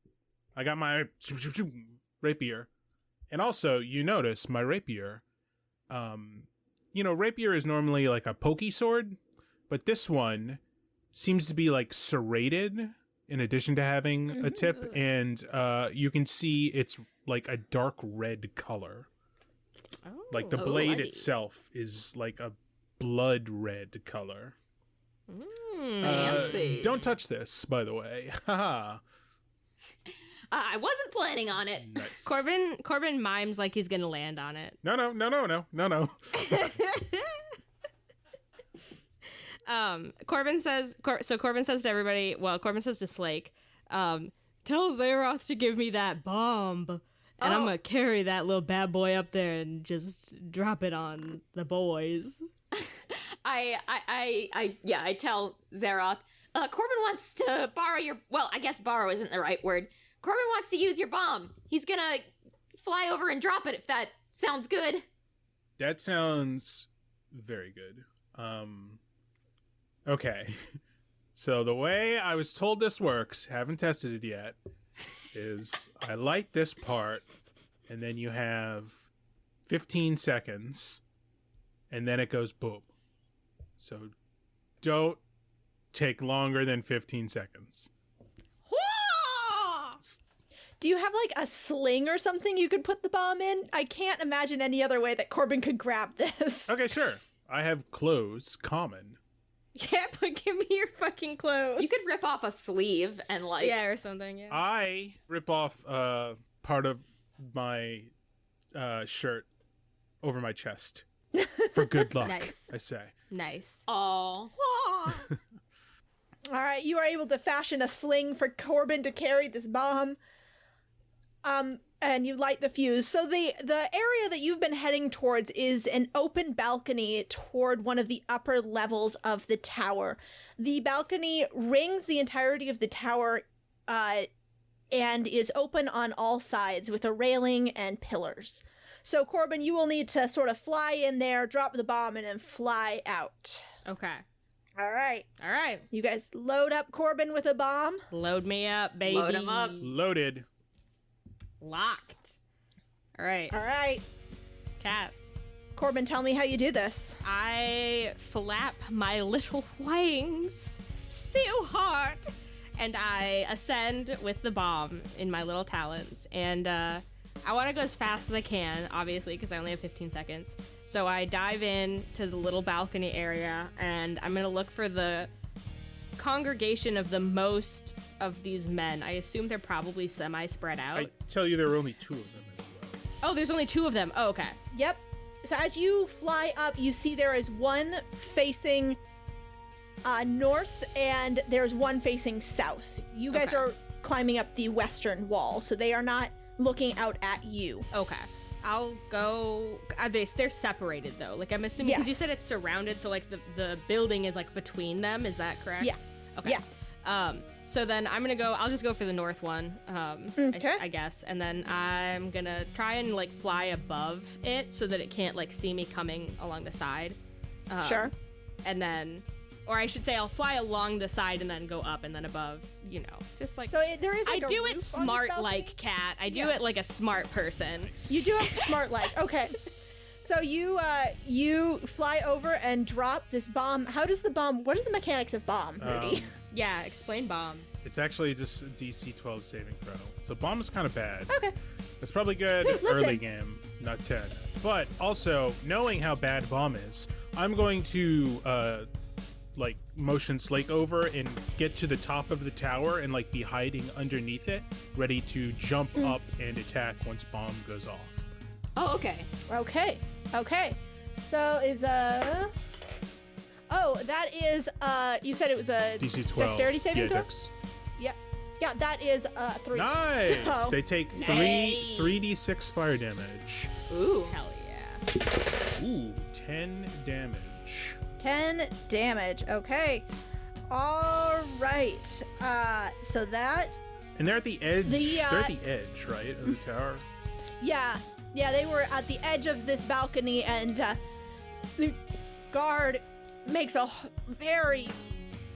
I got my rapier, and also you notice my rapier. Rapier is normally like a pokey sword, but this one seems to be like serrated in addition to having a tip, and you can see it's like a dark red color. Oh, like the blade itself is like a blood red color. Fancy. Don't touch this, by the way. Haha. I wasn't planning on it. Nice. Corbin mimes like he's gonna land on it. No. Corbin says to everybody, Corbin says to Slake, tell Zaroth to give me that bomb. And I'm gonna carry that little bad boy up there and just drop it on the boys. I tell Zeroth, Corbin wants to borrow your, well, I guess borrow isn't the right word. Corbin wants to use your bomb. He's gonna fly over and drop it if that sounds good. That sounds very good. Okay. So the way I was told this works, haven't tested it yet, is I light this part, and then you have 15 seconds, and then it goes boom. So don't take longer than 15 seconds. Do you have like a sling or something you could put the bomb in? I can't imagine any other way that Corbin could grab this. Okay, sure. I have clothes, common. Yeah, but give me your fucking clothes. You could rip off a sleeve and like... Yeah, or something, yeah. I rip off part of my shirt over my chest for good luck, Nice. I say. Nice. Oh. All right, you are able to fashion a sling for Corbin to carry this bomb. And you light the fuse. So the area that you've been heading towards is an open balcony toward one of the upper levels of the tower. The balcony rings the entirety of the tower and is open on all sides with a railing and pillars. So Corbin, you will need to sort of fly in there, drop the bomb, and then fly out. Okay. All right. All right. You guys load up Corbin with a bomb. Load me up, baby. Load him up. Loaded. Locked. All right. All right. Cat. Corbin, tell me how you do this. I flap my little wings so hard, and I ascend with the bomb in my little talons. And I want to go as fast as I can, obviously, because I only have 15 seconds. So I dive in to the little balcony area, and I'm going to look for the congregation of the most of these men. I assume they're probably semi-spread out. I tell you there were only 2 of them as well. Oh, there's only 2 of them. Oh, okay. Yep. So as you fly up, you see there is one facing north and there's one facing south. You guys Okay. are climbing up the western wall, so they are not looking out at you. Okay. I'll go. They're separated though. Like I'm assuming because you Yes. said it's surrounded, so like the building is like between them. Is that correct? Yeah. Okay. Yeah. So then I'm gonna go. I'll just go for the north one. Okay. I guess, and then I'm gonna try and like fly above it so that it can't like see me coming along the side. Sure. And then, or I should say, I'll fly along the side and then go up and then above. You know, just like. So there is like I a do it roof on this smart balcony? like Cat. I do Yeah. it like a smart person. You do have smart like. Okay. So you fly over and drop this bomb. What is the mechanics of bomb, Rudy? Yeah, explain bomb. It's actually just a DC 12 saving throw. So bomb is kind of bad. Okay. It's probably good Listen. early game, not 10. But also, knowing how bad bomb is, I'm going to like motion Slake over and get to the top of the tower and like be hiding underneath it, ready to jump up and attack once bomb goes off. Oh, okay. Okay. So is oh, that is you said it was a DC 12. dexterity saving yeah, throw? dex. Yeah, that is 3. Nice. So, They take Hey. 3d6 fire damage. Ooh. Hell yeah. Ooh, 10 damage. 10 damage. Okay. All right. So that And they're at the edge. The, they're at the edge, right, of the tower. yeah, they were at the edge of this balcony, and the guard makes a very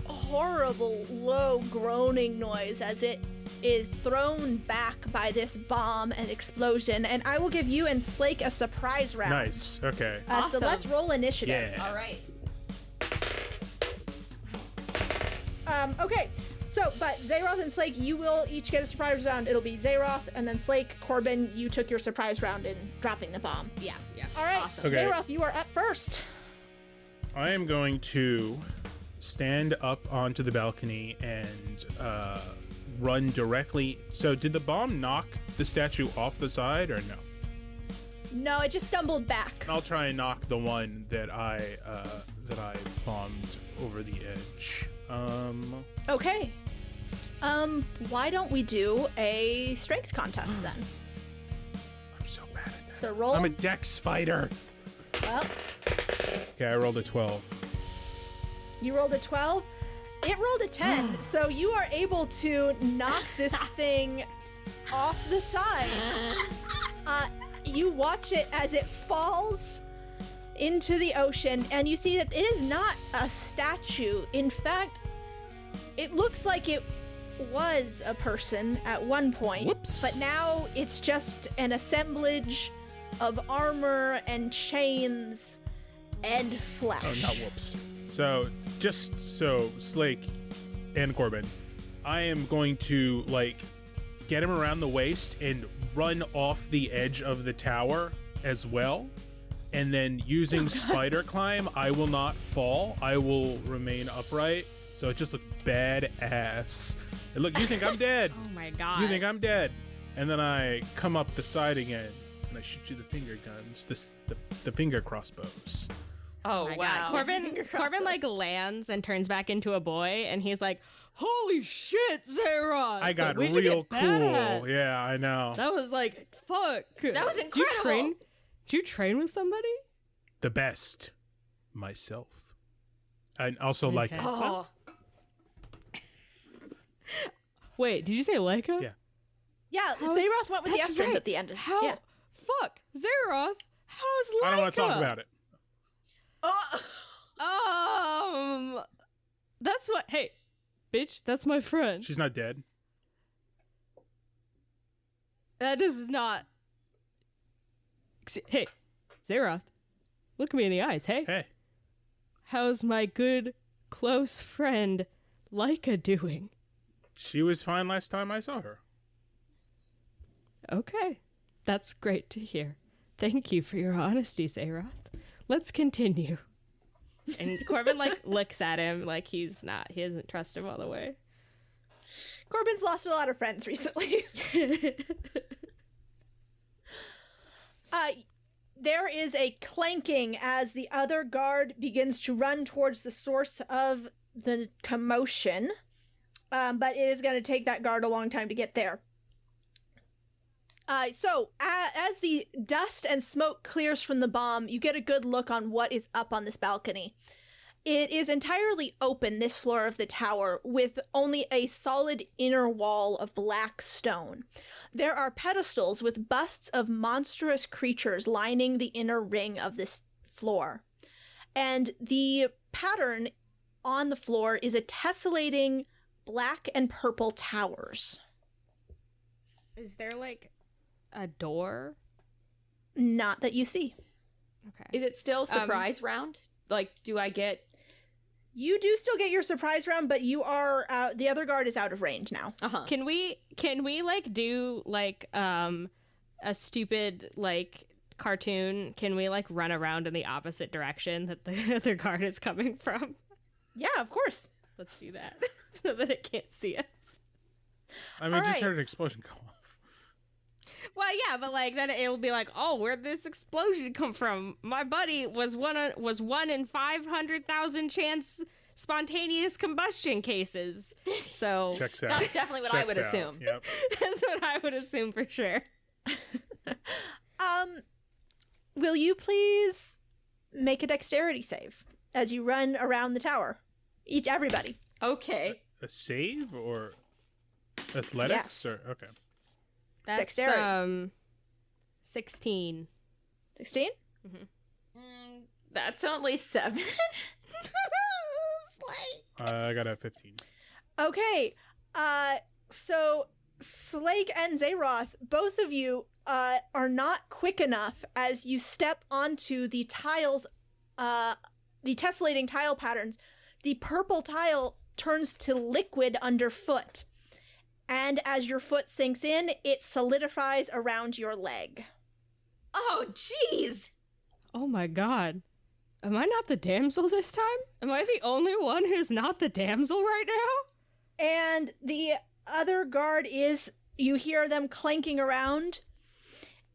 horrible low groaning noise as it is thrown back by this bomb and explosion. And I will give you and Slake a surprise round. Nice. Okay. So Awesome. let's roll initiative. Yeah. All right. Okay. So, but Zeroth and Slake, you will each get a surprise round. It'll be Zeroth and then Slake. Corbin, you took your surprise round in dropping the bomb. Yeah. All right. Awesome. Okay. Zeroth, you are up first. I am going to stand up onto the balcony and run directly. So, did the bomb knock the statue off the side or no? No, it just stumbled back. I'll try and knock the one that I bombed over the edge. Okay. Why don't we do a strength contest then? So roll. I'm a dex fighter. Well, Okay, I rolled a 12. you rolled a 12. It rolled a 10. So you are able to knock this thing off the side. You watch it as it falls into the ocean, and you see that it is not a statue. In fact, it looks like it was a person at one point. Whoops. But now it's just an assemblage of armor and chains and flesh. Oh, not whoops. So, just so Slake and Corbin, I am going to, get him around the waist and run off the edge of the tower as well. And then using spider climb, I will not fall. I will remain upright. So it just looks badass. And look, you think I'm dead. Oh my god. You think I'm dead. And then I come up the side again and I shoot you the finger guns, the finger crossbows. Oh, my wow. God. Corbin lands and turns back into a boy, and he's like, "Holy shit, Zeroth! I got Where'd you real get cool. that?" Yeah, I know. That was like, fuck. That was Did you incredible. Did you train with somebody? The best, myself. And also Okay. Leica. Oh. Wait, did you say Leica? Yeah. Yeah, How's- Zeroth went with the that's Estrons right. at the end. How? Yeah. Fuck, Zeroth. How's Leica? I don't want to talk about it. That's what. Hey, bitch, that's my friend. She's not dead. That does not. Hey, Zeroth, look me in the eyes. Hey. Hey. How's my good, close friend, Leica doing? She was fine last time I saw her. Okay. That's great to hear. Thank you for your honesty, Zeroth. Let's continue. And Corbin, looks at him like he doesn't trust him all the way. Corbin's lost a lot of friends recently. There is a clanking as the other guard begins to run towards the source of the commotion. But it is going to take that guard a long time to get there. So, as the dust and smoke clears from the bomb, you get a good look on what is up on this balcony. It is entirely open, this floor of the tower, with only a solid inner wall of black stone. There are pedestals with busts of monstrous creatures lining the inner ring of this floor. And the pattern on the floor is a tessellating black and purple towers. Is there a door? Not that you see. Okay. Is it still surprise round? Do I get... You do still get your surprise round, but you are the other guard is out of range now. Uh-huh. Can we do a stupid cartoon? Can we run around in the opposite direction that the other guard is coming from? Yeah, of course. Let's do that so that it can't see us. I mean, All just right. heard an explosion go off. Well, yeah, but then it'll be oh, where'd this explosion come from? My buddy was one in 500,000 chance spontaneous combustion cases. So Checks out. That's definitely what I would Checks out. assume. Yep. that's what I would assume for sure. Will you please make a dexterity save as you run around the tower? Everybody. Okay. A save or athletics? Yes. Or okay. That's Dexterity. 16. 16? That's only 7. I got a 15. Okay. So Slake and Zeroth, both of you are not quick enough as you step onto the tiles, the tessellating tile patterns. The purple tile turns to liquid underfoot. And as your foot sinks in, it solidifies around your leg. Oh, jeez. Oh my god. Am I not the damsel this time? Am I the only one who's not the damsel right now? And the other guard is, you hear them clanking around,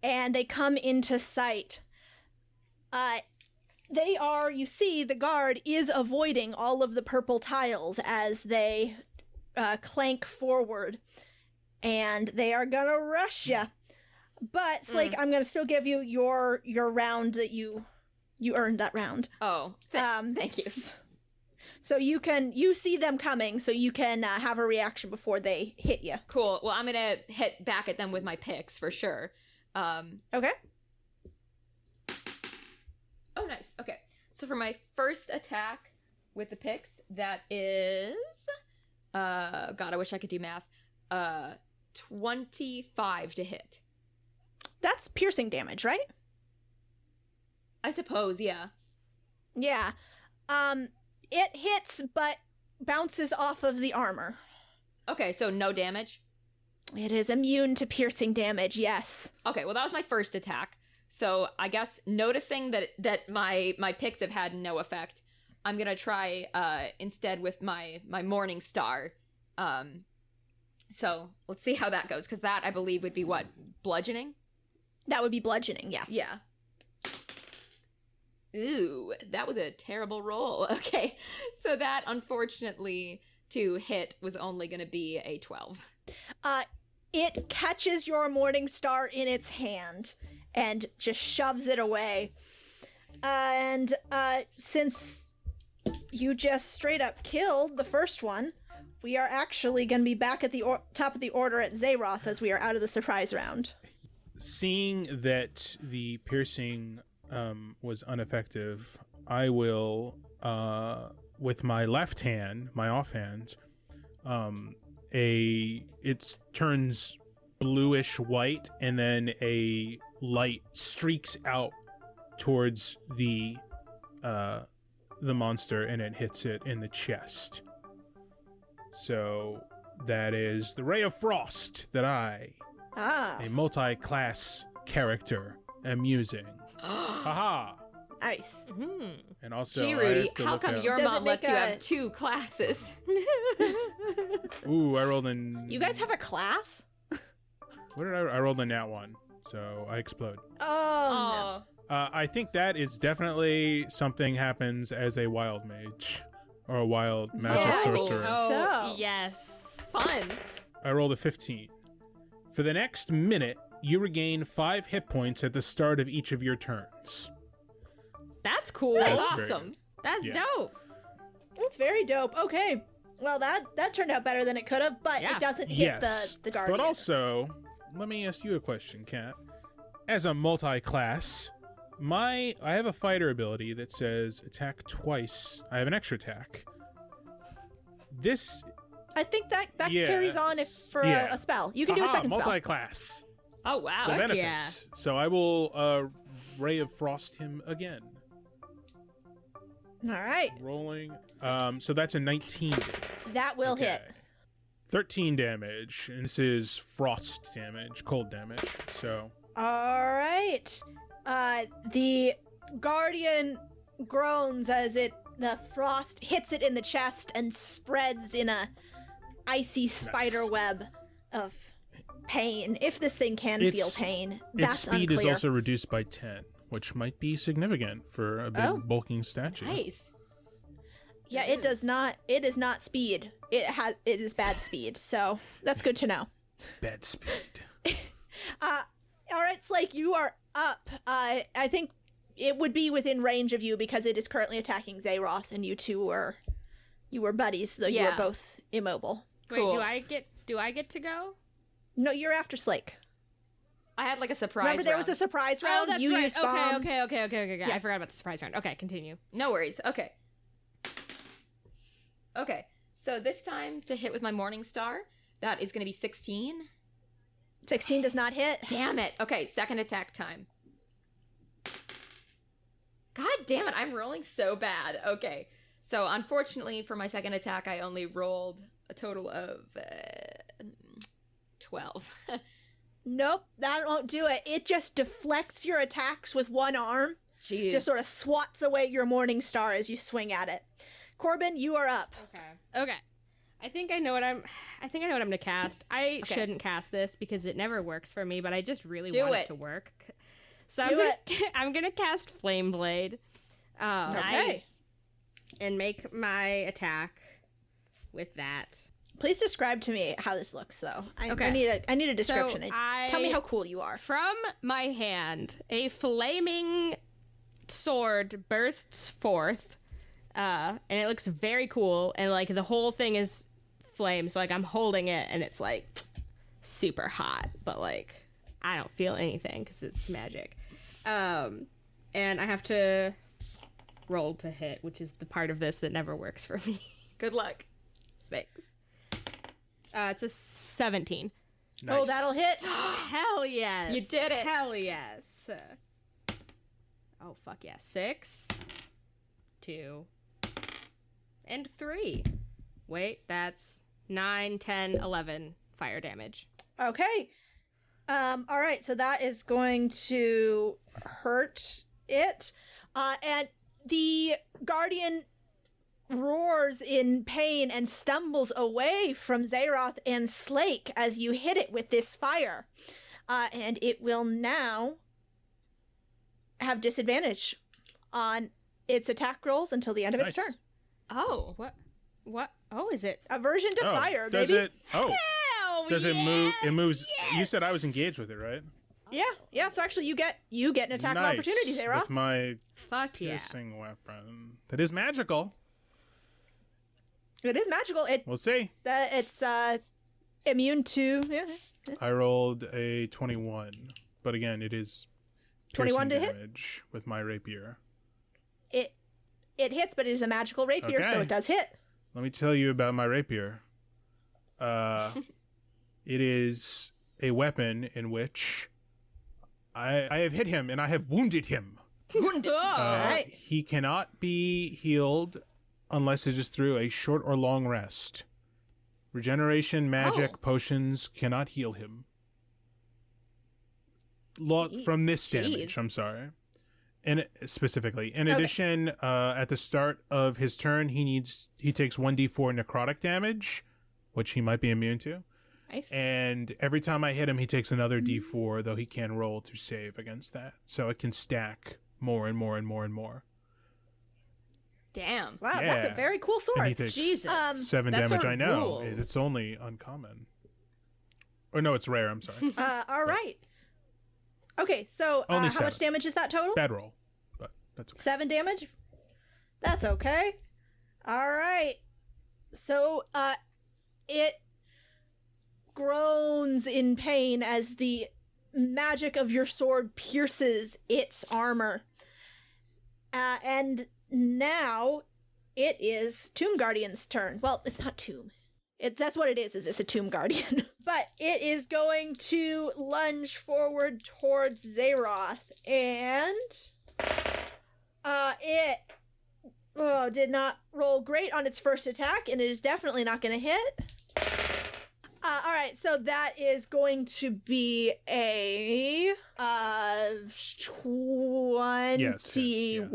and they come into sight. You see the guard is avoiding all of the purple tiles as they clank forward, and they are gonna rush ya. But Slake, I'm gonna still give you your round that you earned that round. Oh, thank you. So you see them coming, so you can have a reaction before they hit you. Cool. Well, I'm gonna hit back at them with my picks for sure. Okay. Oh, nice. Okay. So for my first attack with the picks, that is, God, I wish I could do math. 25 to hit. That's piercing damage, right? I suppose, yeah. Yeah. It hits, but bounces off of the armor. Okay, so no damage? It is immune to piercing damage, yes. Okay, well, that was my first attack. So I guess noticing that my picks have had no effect, I'm going to try instead with my Morning Star. So let's see how that goes, because that, I believe, would be what? Bludgeoning? That would be bludgeoning, yes. Yeah. Ooh, that was a terrible roll. Okay, so that, unfortunately, to hit was only going to be a 12. It catches your Morning Star in its hand and just shoves it away. And since you just straight up killed the first one, we are actually going to be back at the top of the order at Zaroth as we are out of the surprise round. Seeing that the piercing was ineffective, I will, with my left hand, my offhand, it turns bluish white, and then a light streaks out towards the monster, and it hits it in the chest. So that is the Ray of Frost that I, a multi-class character, am using. Haha. Nice. Mm-hmm. And also, Gee, Rudy, I how come your mom lets you have 2 classes? Ooh, I rolled in. You guys have a class? What did I rolled in that one, so I explode. Oh. No. I think that is definitely something happens as a wild mage or a wild magic sorcerer. Oh, yes. Fun. I rolled a 15. For the next minute, you regain 5 hit points at the start of each of your turns. That's cool. That's very awesome. good. That's dope. That's very dope. Okay. Well, that turned out better than it could have, but it doesn't hit the guardian. But also, let me ask you a question, Kat. As a multi-class, I have a fighter ability that says attack twice. I have an extra attack. I think that carries on for a spell. You can do a second spell. Multi-class. Oh, wow. The benefits. Yeah. So I will Ray of Frost him again. All right. Rolling. So that's a 19. That will hit. 13 damage. And this is frost damage, cold damage. So. All right. The guardian groans as the frost hits it in the chest and spreads in a icy spider web of pain. If this thing can feel pain, that's its speed unclear. is also reduced by 10, which might be significant for a big bulking statue. Nice. Yeah, it does not. It is not speed. It is bad speed. So that's good to know. Bad speed. All right, Slake, you are up. I think it would be within range of you because it is currently attacking Zaroth, and you two were buddies, though you were both immobile. Cool. Wait, do I get to go? No, you're after Slake. I had like a surprise Remember there round. was a surprise round? Oh, that's you right. used bomb. Okay. Yeah. I forgot about the surprise round. Okay, continue. No worries. Okay. So this time to hit with my Morning Star, that is going to be 16. 16 does not hit. Damn it. Okay, second attack time. God damn it, I'm rolling so bad. Okay, so unfortunately for my second attack, I only rolled a total of 12. Nope, that won't do it. It just deflects your attacks with one arm. Jeez. Just sort of swats away your Morning Star as you swing at it. Corbin, you are up. Okay. I think I know what I'm gonna cast. I shouldn't cast this because it never works for me, but I just really want it to work. So I'm gonna cast Flame Blade. Nice. And make my attack with that. Please describe to me how this looks, though. Okay. I need a description. So Tell me how cool you are. From my hand, a flaming sword bursts forth, and it looks very cool. And like the whole thing is flame. So like I'm holding it, and it's like super hot, but like I don't feel anything because it's magic. And I have to roll to hit, which is the part of this that never works for me. Good luck. Thanks. It's a 17. Nice. Oh, that'll hit. Hell yes. You did it. Hell yes. Oh, fuck yeah. 6, 2, and 3. Wait, that's 9, 10, 11 fire damage. Okay. All right, so that is going to hurt it. And the guardian roars in pain and stumbles away from Zeroth and Slake as you hit it with this fire. And it will now have disadvantage on its attack rolls until the end of its Nice. turn. Oh, what? Oh, is it? Aversion to fire, does baby. it? Oh, Hell does it move? It moves. yes! You said I was engaged with it, right? Yeah. So actually, you get an attack of Nice. opportunity, Zeroth. With my Fuck yeah. piercing weapon. That is magical. It is magical. We'll see. It's immune to. Yeah. I rolled a 21, but again, it is 21 to hit? damage with my rapier. It hits, but it is a magical rapier, so Okay. it does hit. Let me tell you about my rapier. It is a weapon in which I have hit him and I have wounded him. Wounded. Alright. He cannot be healed unless it is through a short or long rest. Regeneration, magic, potions cannot heal him. From this damage, I'm sorry. And specifically, in addition, at the start of his turn, he takes 1d4 necrotic damage, which he might be immune to. Nice. And every time I hit him, he takes another d4, though he can roll to save against that. So it can stack more and more and more and more. Damn. Wow, Yeah. that's a very cool sword. And he takes Jesus. 7 That damage, sword I know. rules. It's only uncommon. Or no, it's rare, I'm sorry. All right. Okay, so Only how much 7. damage is that total? Bad roll, but that's okay. 7 damage? That's okay. All right. So, it groans in pain as the magic of your sword pierces its armor. And now it is Tomb Guardian's turn. Well, it's not Tomb. That's what it is it's a Tomb Guardian. But it is going to lunge forward towards Zeroth, and it did not roll great on its first attack, and it is definitely not going to hit. All right, so that is going to be a 21. Yes, yeah.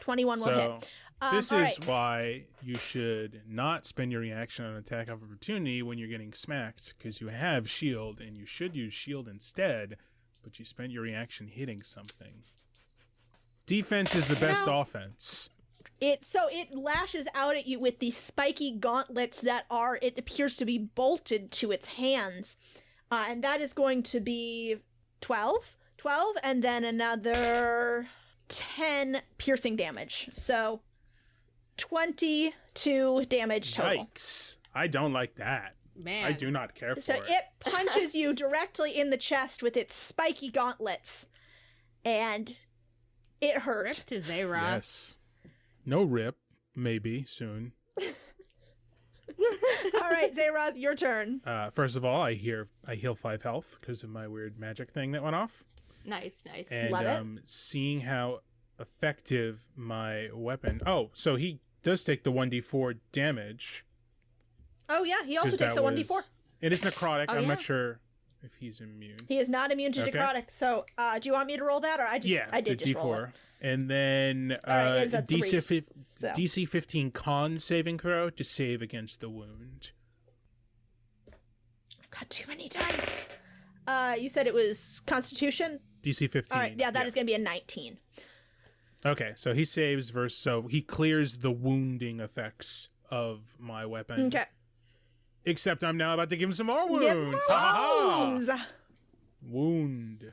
21 will So, hit. this all is right. why you should not spend your reaction on attack of opportunity when you're getting smacked, because you have shield, and you should use shield instead, but you spent your reaction hitting something. Defense is the best offense. It lashes out at you with these spiky gauntlets it appears to be bolted to its hands. And that is going to be 12, and then another 10 piercing damage. So 22 damage total. Yikes. I don't like that. Man. I do not care for So it punches you directly in the chest with its spiky gauntlets. And it hurt. Rip to Zeroth. Yes. No rip. Maybe soon. All right, Zeroth, your turn. First of all, I heal 5 health because of my weird magic thing that went off. Nice. And Love it. seeing how effective my weapon. Oh, so he does take the 1d4 damage. Oh, yeah, he also 'cause takes that a 1d4. was- It is necrotic. Oh, I'm yeah. not sure if he's immune. He is not immune to Okay. necrotic. So, do you want me to roll that, or I did the just roll it? d4. And then right, it's a 3, so. DC 15 con saving throw to save against the wound. Got too many dice. You said it was Constitution. DC 15. All right, yeah, that is going to be a 19. Okay, so he saves so he clears the wounding effects of my weapon. Okay. Except I'm now about to give him some more wounds. Get more Ha ha wounds. ha. Wound.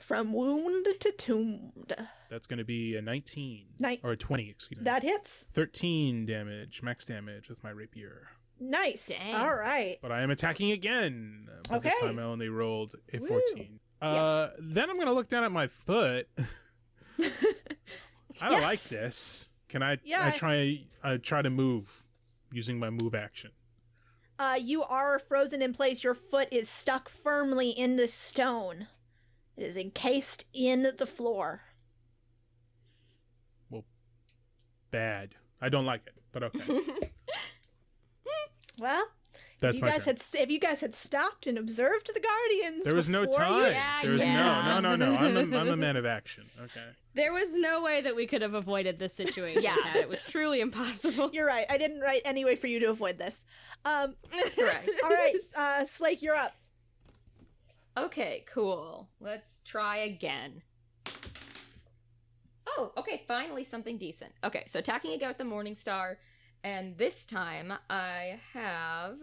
From wound to tombed. That's going to be a 19. Or a 20, excuse me. That hits. 13 damage, max damage with my rapier. Nice. Dang. All right. But I am attacking again. But this Okay. time I only rolled a Woo. 14. Yes. Then I'm going to look down at my foot. I don't Yes. like this. Can I? Yeah. I try to move using my move action. You are frozen in place. Your foot is stuck firmly in the stone. It is encased in the floor. Well, bad. I don't like it, but okay. Well, That's if my you guys turn. if you guys had stopped and observed the Guardians, There was no before time. you- Yeah, There was yeah. no. I'm a man of action. Okay. There was no way that we could have avoided this situation. Yeah. Kat. It was truly impossible. You're right. I didn't write any way for you to avoid this. Correct. All right, Slake, you're up. Okay, cool. Let's try again. Oh, okay, finally something decent. Okay, so attacking again with the Morning Star, and this time I have,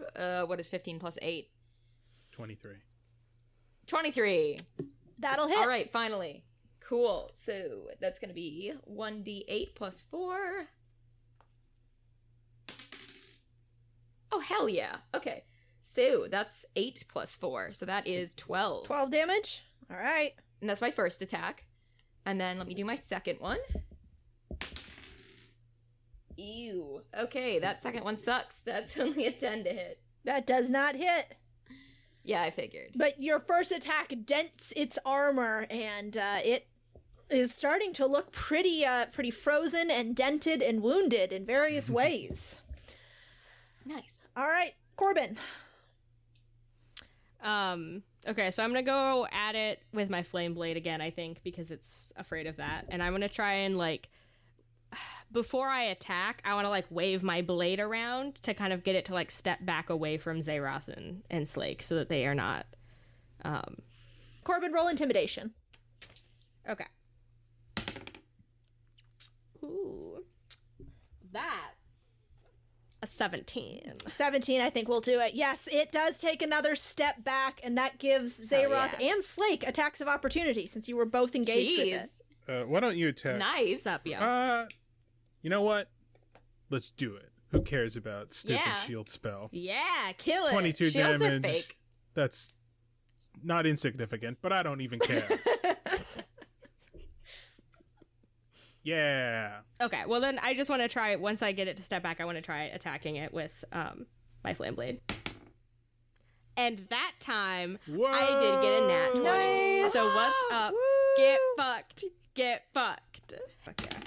what is 15 plus 8? 23. 23. That'll hit. All right, finally. Cool. So that's going to be 1d8 plus 4. Oh, hell yeah. Okay. So that's 8 plus 4. So that is 12. 12 damage. All right. And that's my first attack. And then let me do my second one. Ew. Okay, that second one sucks. That's only a 10 to hit. That does not hit. Yeah, I figured. But your first attack dents its armor, and it is starting to look pretty frozen and dented and wounded in various ways. Nice. All right, Corbin. Okay, so I'm gonna go at it with my flame blade again, I think, because it's afraid of that. And I'm gonna try and, like, before I attack, I wanna, like, wave my blade around to kind of get it to, like, step back away from Zeroth and Slake so that they are not Corbin, roll intimidation. Okay. Ooh. That's a 17. 17, I think, will do it. Yes, it does take another step back, and that gives Zeroth yeah. and Slake attacks of opportunity since you were both engaged with it. Jeez. Why don't you attack? Nice. Sup, yo? You know what? Let's do it. Who cares about stupid Yeah. shield spell? Yeah, kill it. 22 Shields are damage. fake. That's not insignificant, but I don't even care. Yeah. Okay, well then I just want to try, once I get it to step back, I want to try attacking it with my flame blade. And that time, Whoa! I did get a nat 20. Nice. So what's up? Woo! Get fucked. Get fucked. Fuck yeah.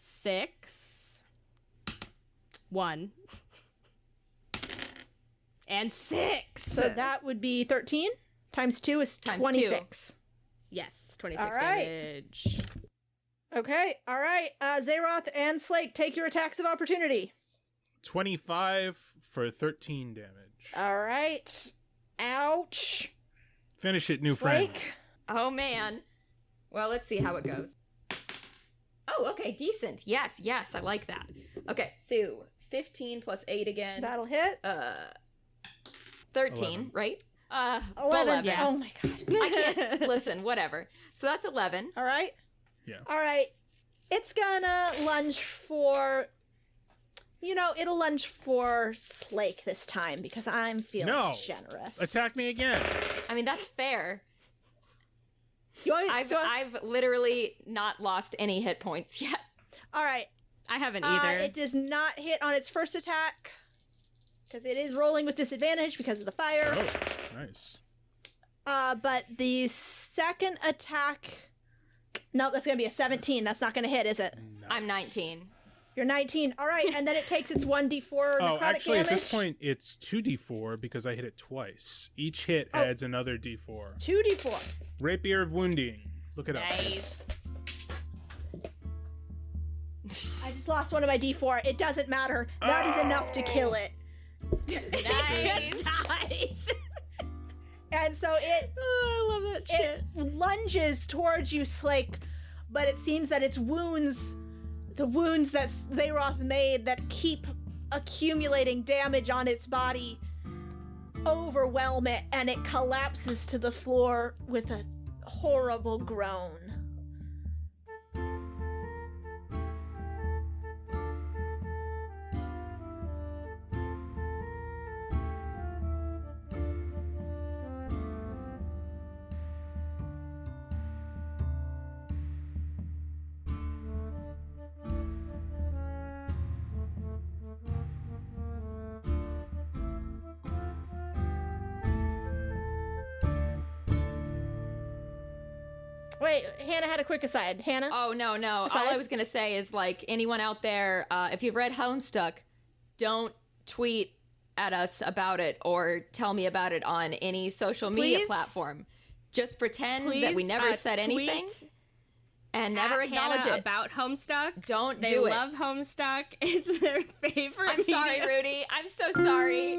6. 1. And 6. So that would be 13 times 2 is Times 26. Yes, 26 All right. damage. Okay, all right. Zeroth and Slake, take your attacks of opportunity. 25 for 13 damage. All right. Ouch. Finish it, new friend. Slake. Oh, man. Well, let's see how it goes. Oh, okay, decent. Yes, I like that. Okay, so 15 plus 8 again. That'll hit. 13, 11. right? 11. Yeah. Oh my god. I can't listen, whatever. So that's 11. All right. Yeah. All right. It's gonna lunge for. It'll lunge for Slake this time because I'm feeling No. generous. Attack me again. I mean, that's fair. You want me- I've literally not lost any hit points yet. All right. I haven't either. It does not hit on its first attack because it is rolling with disadvantage because of the fire. Oh, nice. But the second attack. No, that's gonna be a 17. That's not gonna hit, is it? I'm 19. You're 19. All right, and then it takes its 1d4 necrotic Oh, actually, damage. at this point, it's 2d4 because I hit it twice. Each hit adds another d4. 2d4. Rapier of Wounding. Look it up. Nice. I just lost one of my d4. It doesn't matter. That is enough to kill it. Nice. Nice. And so it Oh, I love that shit. lunges towards you, Slake, but it seems that its wounds, the wounds that Zeroth made that keep accumulating damage on its body overwhelm it, and it collapses to the floor with a horrible groan. Wait, Hannah had a quick aside. Hannah? Oh, no. Aside? All I was going to say is, like, anyone out there, if you've read Homestuck, don't tweet at us about it or tell me about it on any social media platform. Just pretend that we never said anything and never acknowledge Hannah it. About Homestuck. Don't they do it. They love Homestuck. It's their favorite I'm sorry, media. Rudy. I'm so sorry.